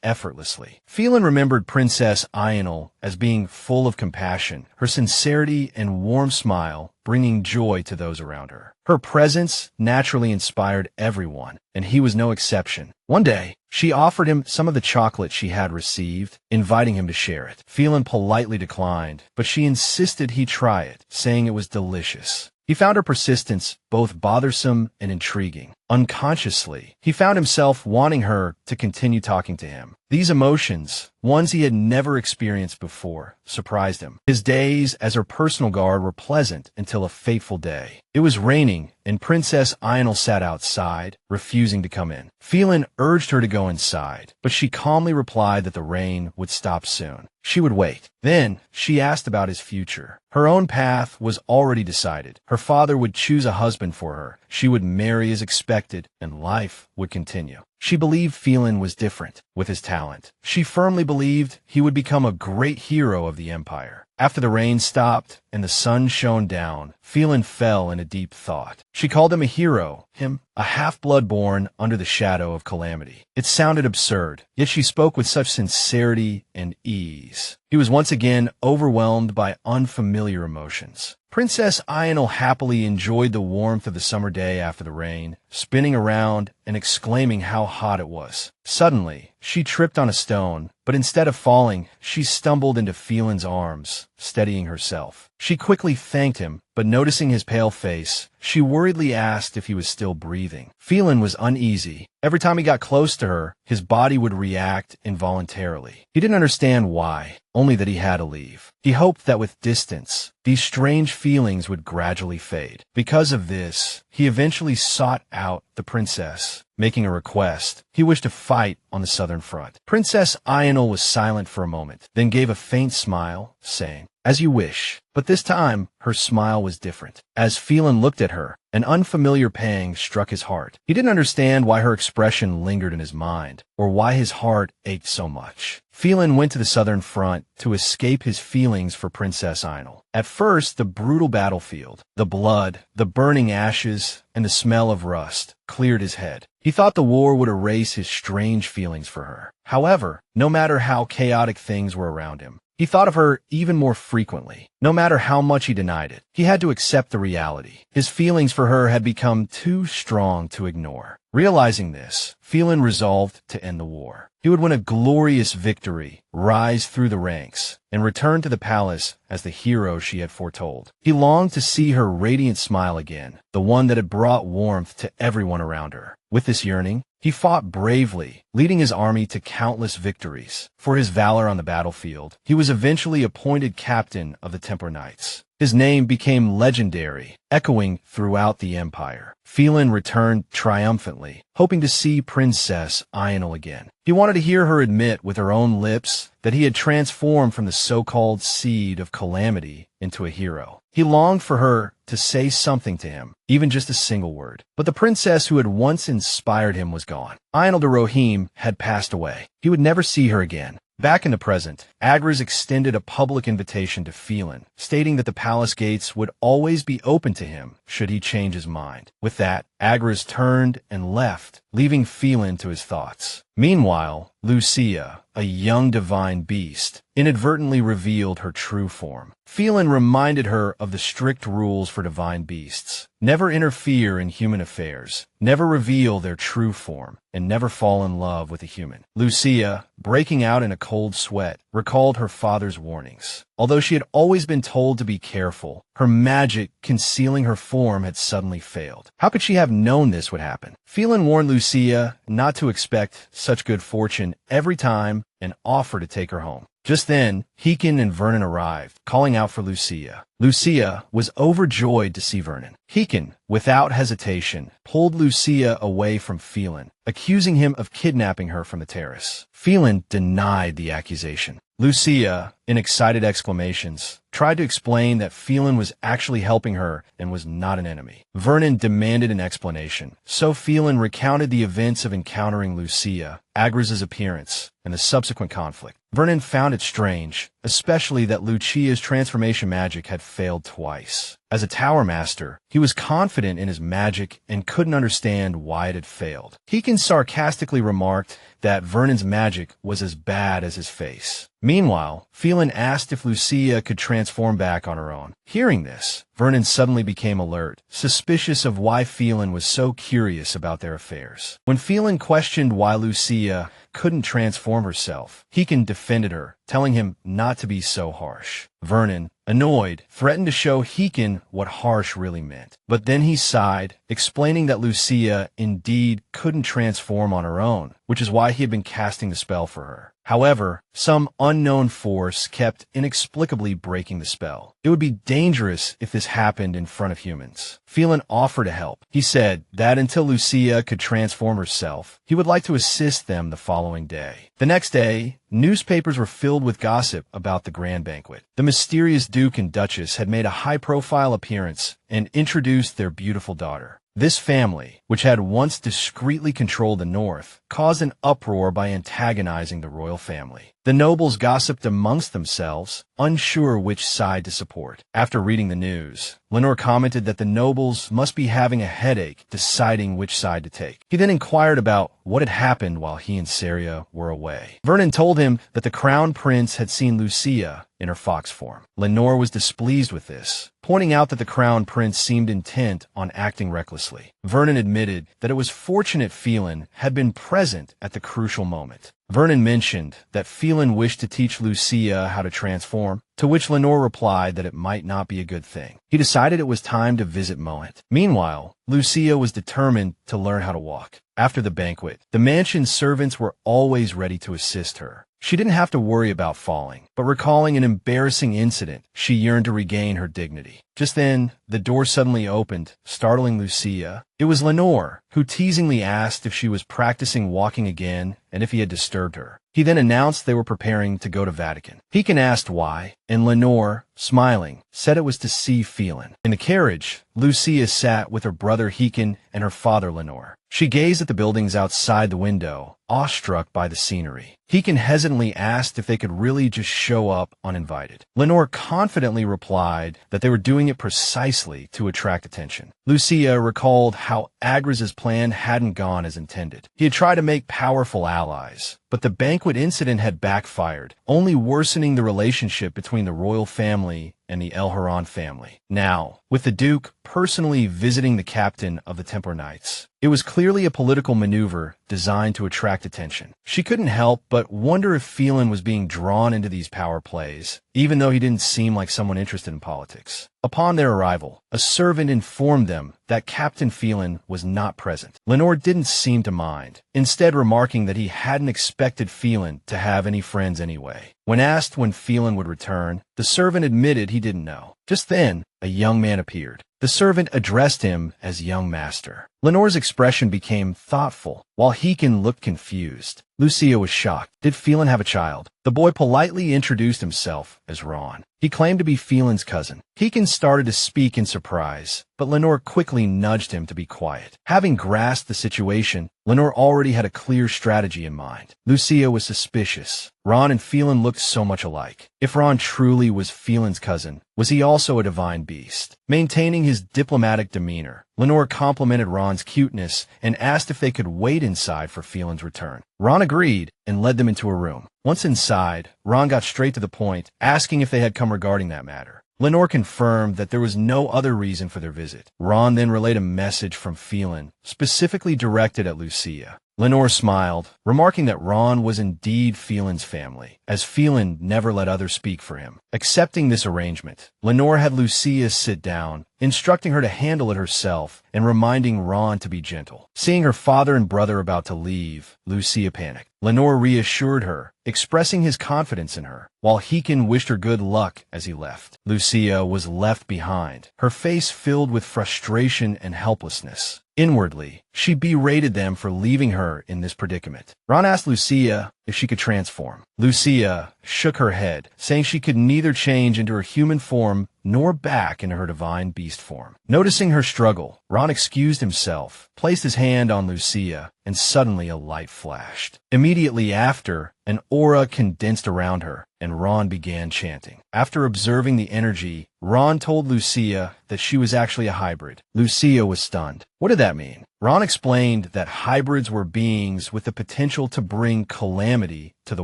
effortlessly. Felen remembered Princess Iyanelle as being full of compassion, her sincerity and warm smile bringing joy to those around her. Her presence naturally inspired everyone, and he was no exception. One day, she offered him some of the chocolate she had received, inviting him to share it. Felen politely declined, but she insisted he try it, saying it was delicious. He found her persistence both bothersome and intriguing. Unconsciously, he found himself wanting her to continue talking to him. These emotions, ones he had never experienced before, surprised him. His days as her personal guard were pleasant until a fateful day. It was raining, and Princess Iyanelle sat outside, refusing to come in. Felen urged her to go inside, but she calmly replied that the rain would stop soon. She would wait. Then, she asked about his future. Her own path was already decided. Her father would choose a husband for her. She would marry as expected, and life would continue. She believed Felen was different with his talent. She firmly believed he would become a great hero of the Empire. After the rain stopped and the sun shone down, Felen fell in a deep thought. She called him a hero, him a half-blood born under the shadow of calamity. It sounded absurd, yet she spoke with such sincerity and ease. He was once again overwhelmed by unfamiliar emotions. Princess Iyanelle happily enjoyed the warmth of the summer day after the rain, spinning around and exclaiming how hot it was. Suddenly, she tripped on a stone, but instead of falling, she stumbled into Felen's arms, steadying herself. She quickly thanked him, but noticing his pale face, she worriedly asked if he was still breathing. Felen was uneasy. Every time he got close to her, his body would react involuntarily. He didn't understand why, only that he had to leave. He hoped that with distance, these strange feelings would gradually fade. Because of this, he eventually sought out the princess, making a request. He wished to fight on the southern front. Princess Iyanelle was silent for a moment, then gave a faint smile, saying, "As you wish." But this time, her smile was different. As Felen looked at her, an unfamiliar pang struck his heart. He didn't understand why her expression lingered in his mind, or why his heart ached so much. Felen went to the southern front to escape his feelings for Princess Iyanelle. At first, the brutal battlefield, the blood, the burning ashes, and the smell of rust cleared his head. He thought the war would erase his strange feelings for her. However, no matter how chaotic things were around him, he thought of her even more frequently. No matter how much he denied it, he had to accept the reality. His feelings for her had become too strong to ignore. Realizing this, Felen resolved to end the war. He would win a glorious victory, rise through the ranks, and return to the palace as the hero she had foretold. He longed to see her radiant smile again, the one that had brought warmth to everyone around her. With this yearning, he fought bravely, leading his army to countless victories. For his valor on the battlefield, he was eventually appointed captain of the Templar Knights. His name became legendary, echoing throughout the empire. Felen returned triumphantly, hoping to see Princess Iyanelle again. He wanted to hear her admit with her own lips that he had transformed from the so-called seed of calamity into a hero. He longed for her to say something to him, even just a single word. But the princess who had once inspired him was gone. Iyanelle de Roachim had passed away. He would never see her again. Back in the present, Agris extended a public invitation to Felen, stating that the palace gates would always be open to him should he change his mind. With that, Agris turned and left, leaving Felen to his thoughts. Meanwhile, Lucia, a young divine beast, inadvertently revealed her true form. Felen reminded her of the strict rules for divine beasts. Never interfere in human affairs, never reveal their true form, and never fall in love with a human. Lucia, breaking out in a cold sweat, recalled her father's warnings. Although she had always been told to be careful, her magic concealing her form had suddenly failed. How could she have known this would happen? Felen warned Lucia not to expect such good fortune every time and offered to take her home. Just then, Aiden and Vernon arrived, calling out for Lucia. Lucia was overjoyed to see Vernon. Aiden, without hesitation, pulled Lucia away from Felen, accusing him of kidnapping her from the terrace. Felen denied the accusation. Lucia, in excited exclamations, tried to explain that Felen was actually helping her and was not an enemy. Vernon demanded an explanation, so Felen recounted the events of encountering Lucia, Agris's appearance, and the subsequent conflict. Vernon found it strange, especially that Lucia's transformation magic had failed twice. As a tower master, he was confident in his magic and couldn't understand why it had failed. Aiden sarcastically remarked that Vernon's magic was as bad as his face. Meanwhile, Felen asked if Lucia could transform back on her own. Hearing this, Vernon suddenly became alert, suspicious of why Felen was so curious about their affairs. When Felen questioned why Lucia couldn't transform herself, Aiden defended her, telling him not to be so harsh. Vernon, annoyed, threatened to show Aiden what harsh really meant. But then he sighed, explaining that Lucia indeed couldn't transform on her own, which is why he had been casting the spell for her. However, some unknown force kept inexplicably breaking the spell. It would be dangerous if this happened in front of humans. Felen offered to help. He said that until Lucia could transform herself, he would like to assist them the following day. The next day, newspapers were filled with gossip about the grand banquet. The mysterious Duke and Duchess had made a high-profile appearance and introduced their beautiful daughter. This family, which had once discreetly controlled the north, caused an uproar by antagonizing the royal family. The nobles gossiped amongst themselves, unsure which side to support. After reading the news, Lenore commented that the nobles must be having a headache deciding which side to take. He then inquired about what had happened while he and Syria were away. Vernon told him that the crown prince had seen Lucia in her fox form. Lenore was displeased with this, pointing out that the crown prince seemed intent on acting recklessly. Vernon admitted that it was fortunate Felen had been present at the crucial moment. Vernon mentioned that Felen wished to teach Lucia how to transform, to which Lenore replied that it might not be a good thing. He decided it was time to visit Mohant. Meanwhile, Lucia was determined to learn how to walk. After the banquet, the mansion's servants were always ready to assist her. She didn't have to worry about falling, but recalling an embarrassing incident, she yearned to regain her dignity. Just then, the door suddenly opened, startling Lucia. It was Lenore, who teasingly asked if she was practicing walking again and if he had disturbed her. He then announced they were preparing to go to Vatican. Heekin asked why, and Lenore, smiling, said it was to see Felen. In the carriage, Lucia sat with her brother Heekin and her father Lenore. She gazed at the buildings outside the window, awestruck by the scenery. Heekin hesitantly asked if they could really just show up uninvited. Lenore confidently replied that they were doing it precisely to attract attention. Lucia recalled how Agris's plan hadn't gone as intended. He had tried to make powerful allies, but the banquet incident had backfired, only worsening the relationship between the royal family and the Elharan family. Now, with the Duke personally visiting the captain of the Templar Knights, it was clearly a political maneuver designed to attract attention. She couldn't help but wonder if Felen was being drawn into these power plays, even though he didn't seem like someone interested in politics. Upon their arrival, a servant informed them that Captain Felen was not present. Lenore didn't seem to mind, instead remarking that he hadn't expected Felen to have any friends anyway. When asked when Felen would return, the servant admitted he didn't know. Just then, a young man appeared. The servant addressed him as young master. Lenore's expression became thoughtful, while Heekin looked confused. Lucia was shocked. Did Felen have a child? The boy politely introduced himself as Ron. He claimed to be Felen's cousin. Heekin started to speak in surprise, but Lenore quickly nudged him to be quiet. Having grasped the situation, Lenore already had a clear strategy in mind. Lucia was suspicious. Ron and Felen looked so much alike. If Ron truly was Felen's cousin, was he also a divine beast? Maintaining his diplomatic demeanor, Lenore complimented Ron's cuteness and asked if they could wait inside for Felen's return. Ron agreed and led them into a room. Once inside, Ron got straight to the point, asking if they had come regarding that matter. Lenore confirmed that there was no other reason for their visit. Ron then relayed a message from Felen, specifically directed at Lucia. Lenore smiled, remarking that Ron was indeed Felen's family, as Felen never let others speak for him. Accepting this arrangement, Lenore had Lucia sit down, instructing her to handle it herself and reminding Ron to be gentle. Seeing her father and brother about to leave, Lucia panicked. Lenore reassured her, expressing his confidence in her, while Heekin wished her good luck as he left. Lucia was left behind, her face filled with frustration and helplessness. Inwardly, she berated them for leaving her in this predicament. Ron asked Lucia if she could transform. Lucia shook her head, saying she could neither change into her human form nor back into her divine beast form. Noticing her struggle, Ron excused himself, placed his hand on Lucia, and suddenly a light flashed. Immediately after, an aura condensed around her, and Ron began chanting. After observing the energy, Ron told Lucia that she was actually a hybrid. Lucia was stunned. What did that mean? Ron explained that hybrids were beings with the potential to bring calamity to the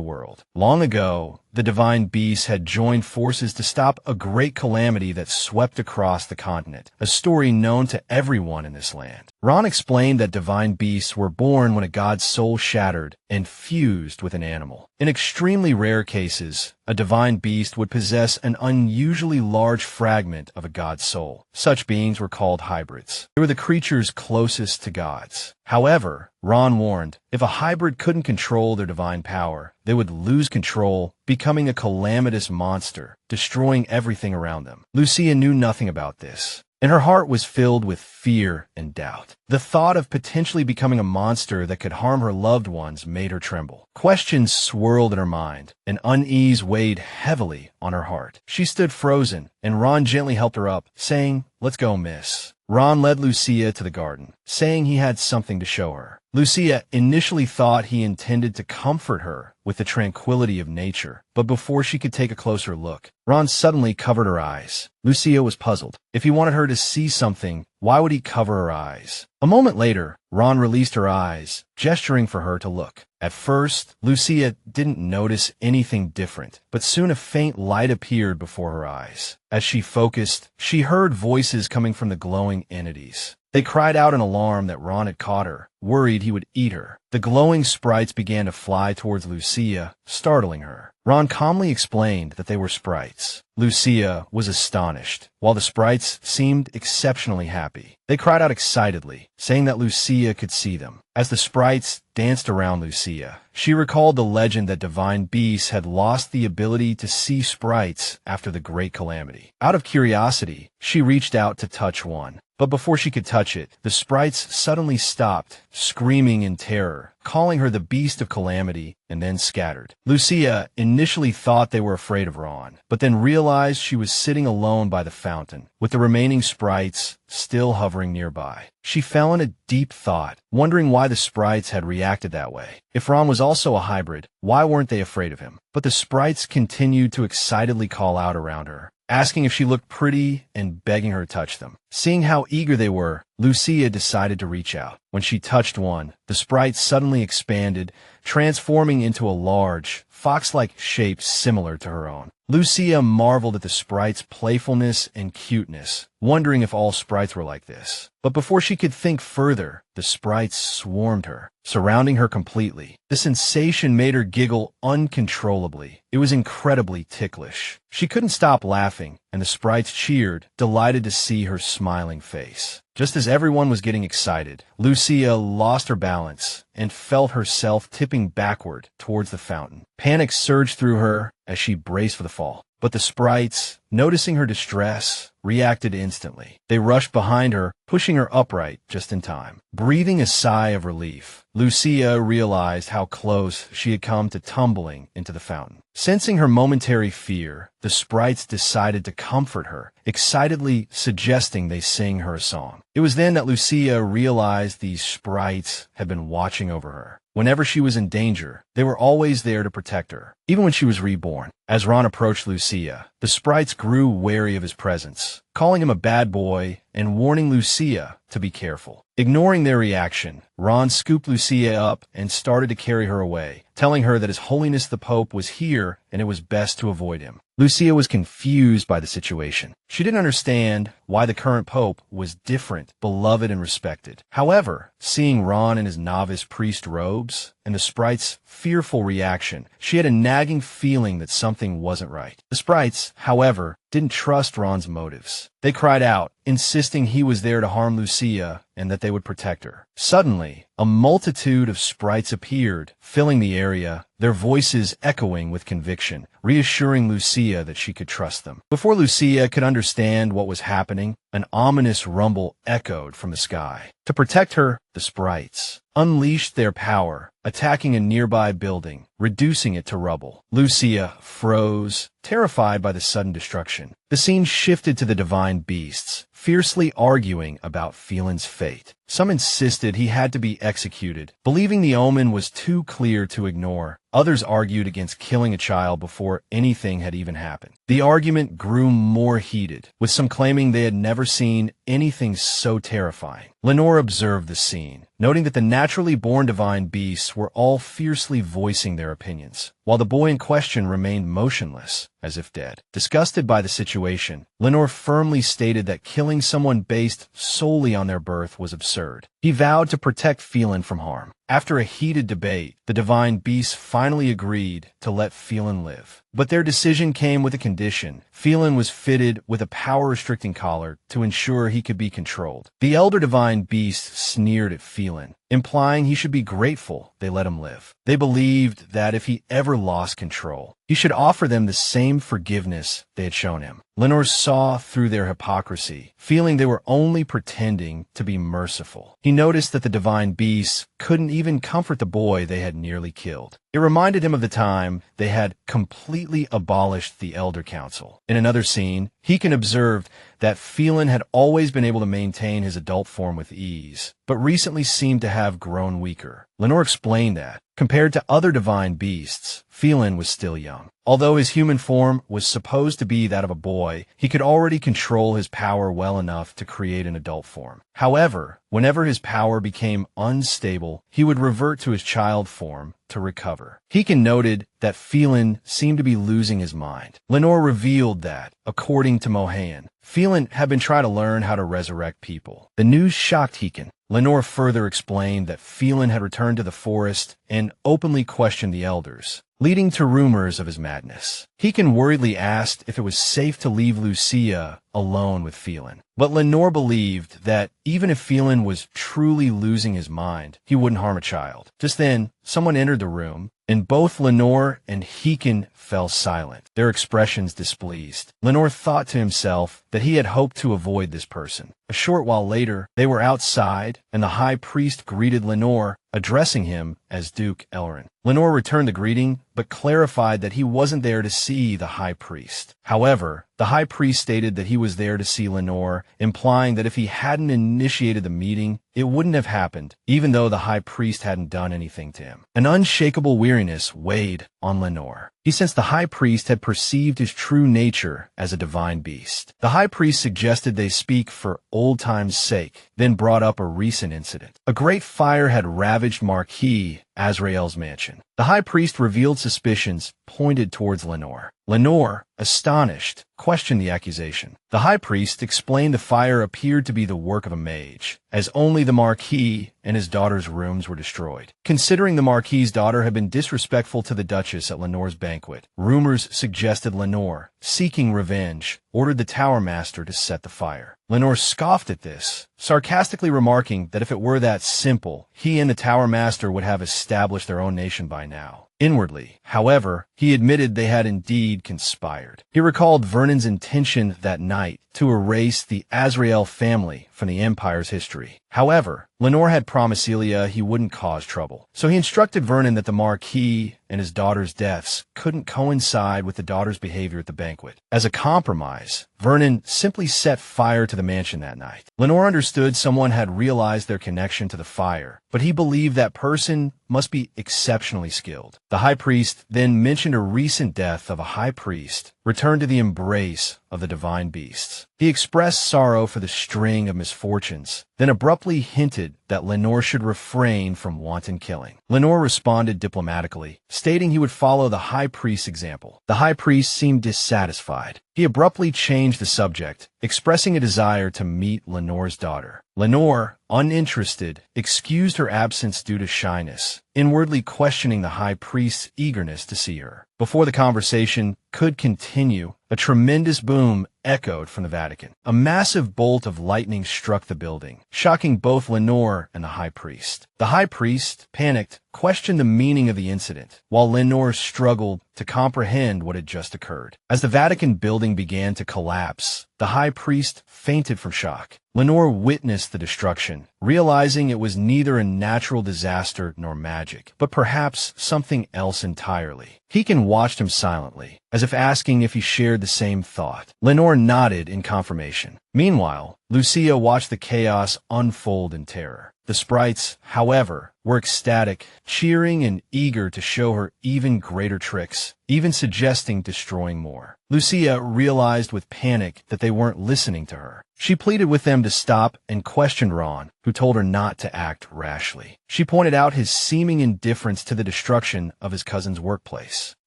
world. Long ago, the divine beasts had joined forces to stop a great calamity that swept across the continent, a story known to everyone in this land. Ron explained that divine beasts were born when a god's soul shattered and fused with an animal. In extremely rare cases, a divine beast would possess an unusually large fragment of a god's soul. Such beings were called hybrids. They were the creatures closest to gods. However, Ron warned, if a hybrid couldn't control their divine power, they would lose control, becoming a calamitous monster, destroying everything around them. Lucia knew nothing about this, and her heart was filled with fear and doubt. The thought of potentially becoming a monster that could harm her loved ones made her tremble. Questions swirled in her mind, and unease weighed heavily on her heart. She stood frozen, and Ron gently helped her up, saying, "Let's go, miss." Ron led Lucia to the garden, saying he had something to show her. Lucia initially thought he intended to comfort her with the tranquility of nature, but before she could take a closer look, Ron suddenly covered her eyes. Lucia was puzzled. If he wanted her to see something, why would he cover her eyes? A moment later, Ron released her eyes, gesturing for her to look. At first, Lucia didn't notice anything different, but soon a faint light appeared before her eyes. As she focused, she heard voices coming from the glowing entities. They cried out in alarm that Ron had caught her, worried he would eat her. The glowing sprites began to fly towards Lucia, startling her. Ron calmly explained that they were sprites. Lucia was astonished, while the sprites seemed exceptionally happy. They cried out excitedly, saying that Lucia could see them. As the sprites danced around Lucia, she recalled the legend that divine beasts had lost the ability to see sprites after the Great Calamity. Out of curiosity, she reached out to touch one. But before she could touch it, the sprites suddenly stopped, screaming in terror, calling her the Beast of Calamity, and then scattered. Lucia initially thought they were afraid of Ron, but then realized she was sitting alone by the fountain, with the remaining sprites still hovering nearby. She fell in a deep thought, wondering why the sprites had reacted that way. If Ron was also a hybrid, why weren't they afraid of him? But the sprites continued to excitedly call out around her, asking if she looked pretty and begging her to touch them. Seeing how eager they were, Lucia decided to reach out. When she touched one, the sprite suddenly expanded, transforming into a large, fox-like shape similar to her own. Lucia marveled at the sprite's playfulness and cuteness, wondering if all sprites were like this. But before she could think further, the sprites swarmed her, surrounding her completely. The sensation made her giggle uncontrollably. It was incredibly ticklish. She couldn't stop laughing, and the sprites cheered, delighted to see her smiling face. Just as everyone was getting excited, Lucia lost her balance and felt herself tipping backward towards the fountain. Panic surged through her as she braced for the fall. But the sprites, noticing her distress, reacted instantly. They rushed behind her, pushing her upright just in time. Breathing a sigh of relief, Lucia realized how close she had come to tumbling into the fountain. Sensing her momentary fear, the sprites decided to comfort her, excitedly suggesting they sing her a song. It was then that Lucia realized these sprites had been watching over her. Whenever she was in danger, they were always there to protect her, even when she was reborn. As Ron approached Lucia, the sprites grew wary of his presence, calling him a bad boy and warning Lucia to be careful. Ignoring their reaction, Ron scooped Lucia up and started to carry her away, telling her that His Holiness the Pope was here and it was best to avoid him. Lucia was confused by the situation. She didn't understand why the current pope was different, beloved, and respected. However, seeing Ron in his novice priest robes and the sprite's fearful reaction, she had a nagging feeling that something wasn't right. The sprites, however, didn't trust Ron's motives. They cried out, insisting he was there to harm Lucia and that they would protect her. Suddenly, a multitude of sprites appeared, filling the area, their voices echoing with conviction, reassuring Lucia that she could trust them. Before Lucia could understand what was happening, an ominous rumble echoed from the sky. To protect her, the sprites unleashed their power, attacking a nearby building, reducing it to rubble. Lucia froze, terrified by the sudden destruction. The scene shifted to the divine beasts, fiercely arguing about Felen's fate. Some insisted he had to be executed, believing the omen was too clear to ignore. Others argued against killing a child before anything had even happened. The argument grew more heated, with some claiming they had never seen anything so terrifying. Lenore observed the scene, noting that the naturally born divine beasts were all fiercely voicing their opinions, while the boy in question remained motionless, as if dead. Disgusted by the situation, Lenore firmly stated that killing someone based solely on their birth was absurd. He vowed to protect Felen from harm. After a heated debate, the divine beasts finally agreed to let Felen live. But their decision came with a condition. Felen was fitted with a power-restricting collar to ensure he could be controlled. The elder divine beast sneered at Felen, implying he should be grateful they let him live. They believed that if he ever lost control, he should offer them the same forgiveness they had shown him. Lenore saw through their hypocrisy, feeling they were only pretending to be merciful. He noticed that the divine beasts couldn't even comfort the boy they had nearly killed. It reminded him of the time they had completely abolished the Elder Council. In another scene, Heekin observed that Felen had always been able to maintain his adult form with ease, but recently seemed to have grown weaker. Lenore explained that, compared to other divine beasts, Felen was still young. Although his human form was supposed to be that of a boy, he could already control his power well enough to create an adult form. However, whenever his power became unstable, he would revert to his child form to recover. Heekin noted that Felen seemed to be losing his mind. Lenore revealed that, according to Mohan, Felen had been trying to learn how to resurrect people. The news shocked Heekin. Lenore further explained that Felen had returned to the forest and openly questioned the elders. leading to rumors of his madness. Heekin worriedly asked if it was safe to leave Lucia alone with Felen. But Lenore believed that even if Felen was truly losing his mind, he wouldn't harm a child. Just then, someone entered the room, and both Lenore and Heekin fell silent, their expressions displeased. Lenore thought to himself that he had hoped to avoid this person. A short while later, they were outside, and the high priest greeted Lenore, addressing him as Duke Elharan. Lenore returned the greeting, but clarified that he wasn't there to see the high priest. However, the high priest stated that he was there to see Lenore, implying that if he hadn't initiated the meeting, it wouldn't have happened, even though the high priest hadn't done anything to him. An unshakable weariness weighed on Lenore. He sensed the high priest had perceived his true nature as a divine beast. The high priest suggested they speak for old time's sake, then brought up a recent incident. A great fire had ravaged Marquis Azrael's mansion. The high priest revealed suspicions pointed towards Lenore. Lenore, astonished, questioned the accusation. The high priest explained the fire appeared to be the work of a mage, as only the Marquis and his daughter's rooms were destroyed. Considering the Marquis's daughter had been disrespectful to the Duchess at Lenore's banquet, rumors suggested Lenore, seeking revenge, ordered the Tower Master to set the fire. Lenore scoffed at this, sarcastically remarking that if it were that simple, he and the Tower Master would have established their own nation by now. Inwardly, however, he admitted they had indeed conspired. He recalled Vernon's intention that night to erase the Azrael family from the Empire's history. However, Lenore had promised Celia he wouldn't cause trouble, so he instructed Vernon that the Marquis and his daughter's deaths couldn't coincide with the daughter's behavior at the banquet. As a compromise, Vernon simply set fire to the mansion that night. Lenore understood someone had realized their connection to the fire, but he believed that person must be exceptionally skilled. The high priest then mentioned a recent death of a high priest returned to the embrace of the divine beasts. He expressed sorrow for the string of misfortunes, then abruptly hinted that Lenore should refrain from wanton killing. Lenore responded diplomatically, stating he would follow the high priest's example. The high priest seemed dissatisfied. He abruptly changed the subject, expressing a desire to meet Lenore's daughter. Lenore, uninterested, excused her absence due to shyness, inwardly questioning the high priest's eagerness to see her. Before the conversation could continue, a tremendous boom echoed from the Vatican. A massive bolt of lightning struck the building, shocking both Lenore and the high priest. The high priest, panicked, questioned the meaning of the incident, while Lenore struggled to comprehend what had just occurred. As the Vatican building began to collapse, the high priest fainted from shock. Lenore witnessed the destruction, realizing it was neither a natural disaster nor magic, but perhaps something else entirely. Heekin watched him silently, as if asking if he shared the same thought. Lenore nodded in confirmation. Meanwhile, Lucia watched the chaos unfold in terror. The sprites, however, were ecstatic, cheering and eager to show her even greater tricks, even suggesting destroying more. Lucia realized with panic that they weren't listening to her. She pleaded with them to stop and questioned Ron, who told her not to act rashly. She pointed out his seeming indifference to the destruction of his cousin's workplace.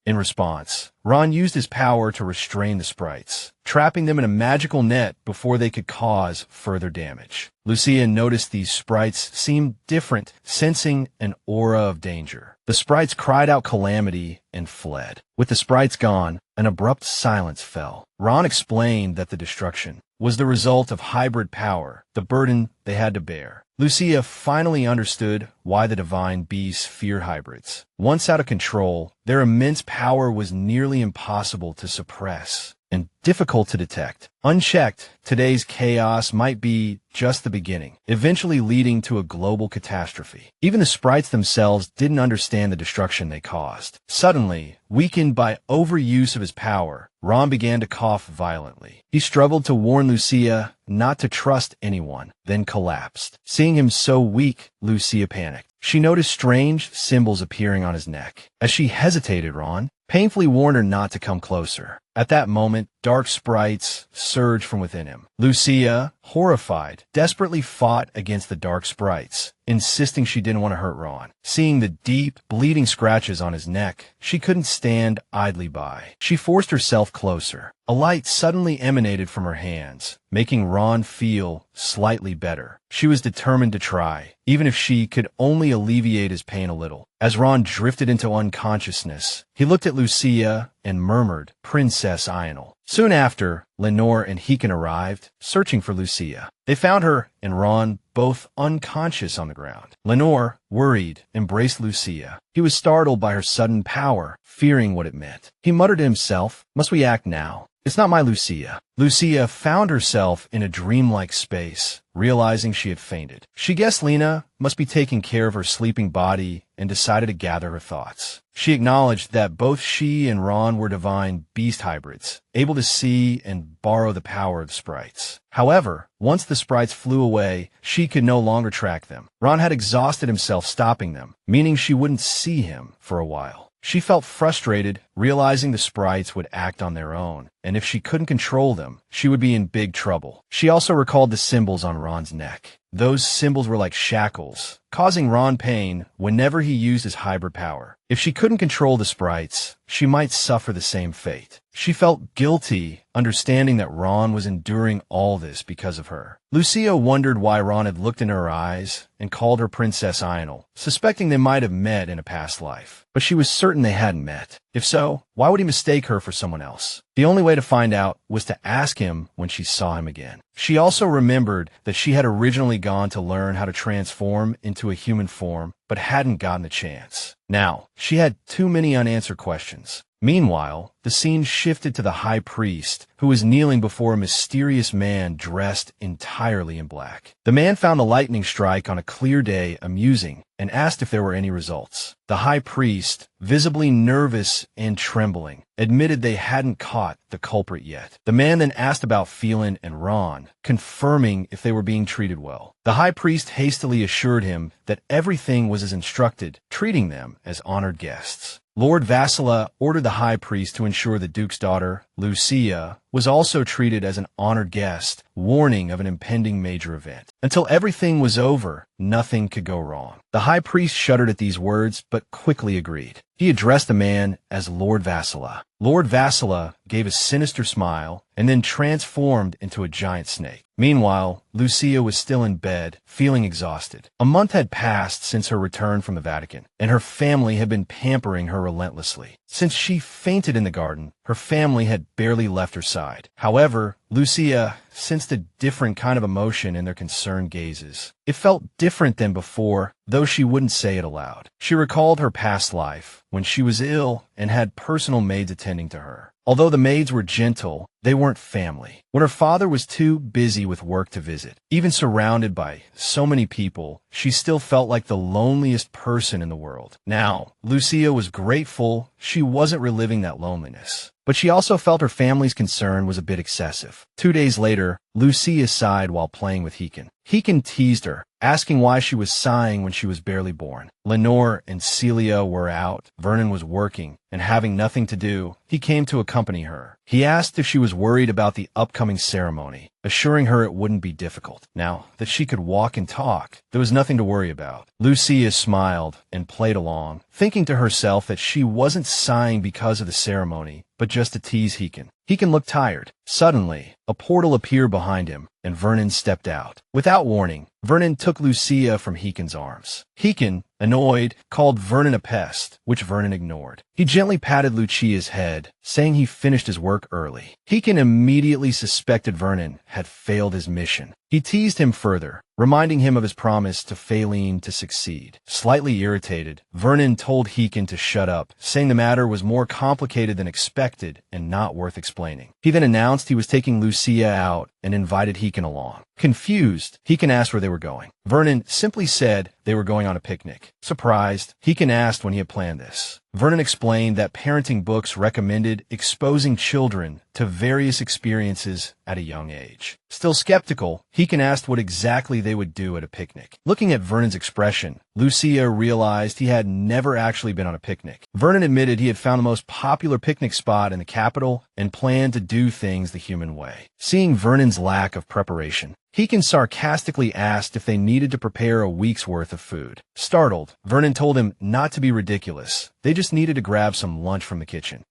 In response, Ron used his power to restrain the sprites, trapping them in a magical net before they could cause further damage. Lucia noticed these sprites seemed different, sensing an aura of danger. The sprites cried out calamity and fled. With the sprites gone, an abrupt silence fell. Ron explained that the destruction was the result of hybrid power, the burden they had to bear. Lucia finally understood why the divine beasts fear hybrids. Once out of control, their immense power was nearly impossible to suppress and difficult to detect. Unchecked, today's chaos might be just the beginning, eventually leading to a global catastrophe. Even the sprites themselves didn't understand the destruction they caused. Suddenly, weakened by overuse of his power, Ron began to cough violently. He struggled to warn Lucia not to trust anyone, then collapsed. Seeing him so weak, Lucia panicked. She noticed strange symbols appearing on his neck. As she hesitated, Ron painfully warned her not to come closer. At that moment, dark sprites surged from within him. Lucia, horrified, desperately fought against the dark sprites, insisting she didn't want to hurt Ron. Seeing the deep, bleeding scratches on his neck, she couldn't stand idly by. She forced herself closer. A light suddenly emanated from her hands, making Ron feel slightly better. She was determined to try, even if she could only alleviate his pain a little. As Ron drifted into unconsciousness, he looked at Lucia and murmured, "Princess Iyanelle." Soon after, Lenore and Heekin arrived, searching for Lucia. They found her and Ron both unconscious on the ground. Lenore, worried, embraced Lucia. He was startled by her sudden power, fearing what it meant. He muttered to himself, "Must we act now? It's not my Lucia." Lucia found herself in a dreamlike space, realizing she had fainted. She guessed Lena must be taking care of her sleeping body and decided to gather her thoughts. She acknowledged that both she and Ron were divine beast hybrids, able to see and borrow the power of sprites. However, once the sprites flew away, she could no longer track them. Ron had exhausted himself stopping them, meaning she wouldn't see him for a while. She felt frustrated, realizing the sprites would act on their own, and if she couldn't control them, she would be in big trouble. She also recalled the symbols on Ron's neck. Those symbols were like shackles, causing Ron pain whenever he used his hybrid power. If she couldn't control the sprites, she might suffer the same fate. She felt guilty, understanding that Ron was enduring all this because of her. Lucia wondered why Ron had looked in her eyes and called her Princess Iyanelle, suspecting they might have met in a past life. But she was certain they hadn't met. If so, why would he mistake her for someone else? The only way to find out was to ask him when she saw him again. She also remembered that she had originally gone to learn how to transform into a human form, but hadn't gotten the chance. Now, she had too many unanswered questions. Meanwhile, the scene shifted to the high priest, who was kneeling before a mysterious man dressed entirely in black. The man found a lightning strike on a clear day amusing and asked if there were any results. The high priest, visibly nervous and trembling, admitted they hadn't caught the culprit yet. The man then asked about Felen and Ron, confirming if they were being treated well. The high priest hastily assured him that everything was as instructed, treating them as honored guests. Lord Vassila ordered the high priest to ensure the duke's daughter, Lucia, was also treated as an honored guest, warning of an impending major event. Until everything was over, nothing could go wrong. The high priest shuddered at these words, but quickly agreed. He addressed the man as Lord Vassila. Lord Vassila gave a sinister smile and then transformed into a giant snake. Meanwhile, Lucia was still in bed, feeling exhausted. A month had passed since her return from the Vatican, and her family had been pampering her relentlessly. Since she fainted in the garden, her family had barely left her side. However, Lucia sensed a different kind of emotion in their concerned gazes. It felt different than before, though she wouldn't say it aloud. She recalled her past life, when she was ill and had personal maids attending to her. Although the maids were gentle, they weren't family. When her father was too busy with work to visit, even surrounded by so many people, she still felt like the loneliest person in the world. Now, Lucia was grateful she wasn't reliving that loneliness. But she also felt her family's concern was a bit excessive. 2 days later, Lucia sighed while playing with Heekin. Heekin teased her, asking why she was sighing when she was barely born. Lenore and Celia were out, Vernon was working, and having nothing to do, he came to accompany her. He asked if she was worried about the upcoming ceremony, assuring her it wouldn't be difficult. Now that she could walk and talk, there was nothing to worry about. Lucia smiled and played along, thinking to herself that she wasn't sighing because of the ceremony, but just to tease Heekin. Heekin looked tired. Suddenly, a portal appeared behind him, and Vernon stepped out. Without warning, Vernon took Lucia from Heekin's arms. Heekin, annoyed, called Vernon a pest, which Vernon ignored. He gently patted Lucia's head, saying he finished his work early. Heekin immediately suspected Vernon had failed his mission. He teased him further, reminding him of his promise to Felen to succeed. Slightly irritated, Vernon told Heekin to shut up, saying the matter was more complicated than expected and not worth explaining. He then announced he was taking Lucia out and invited Heekin along. Confused, Heekin asked where they were going. Vernon simply said they were going on a picnic. Surprised, Heekin asked when he had planned this. Vernon explained that parenting books recommended exposing children to various experiences at a young age. Still skeptical, Heekin asked what exactly they would do at a picnic. Looking at Vernon's expression, Lucia realized he had never actually been on a picnic. Vernon admitted he had found the most popular picnic spot in the capital and planned to do things the human way. Seeing Vernon's lack of preparation, Heekin sarcastically asked if they needed to prepare a week's worth of food. Startled, Vernon told him not to be ridiculous. They just needed to grab some lunch from the kitchen.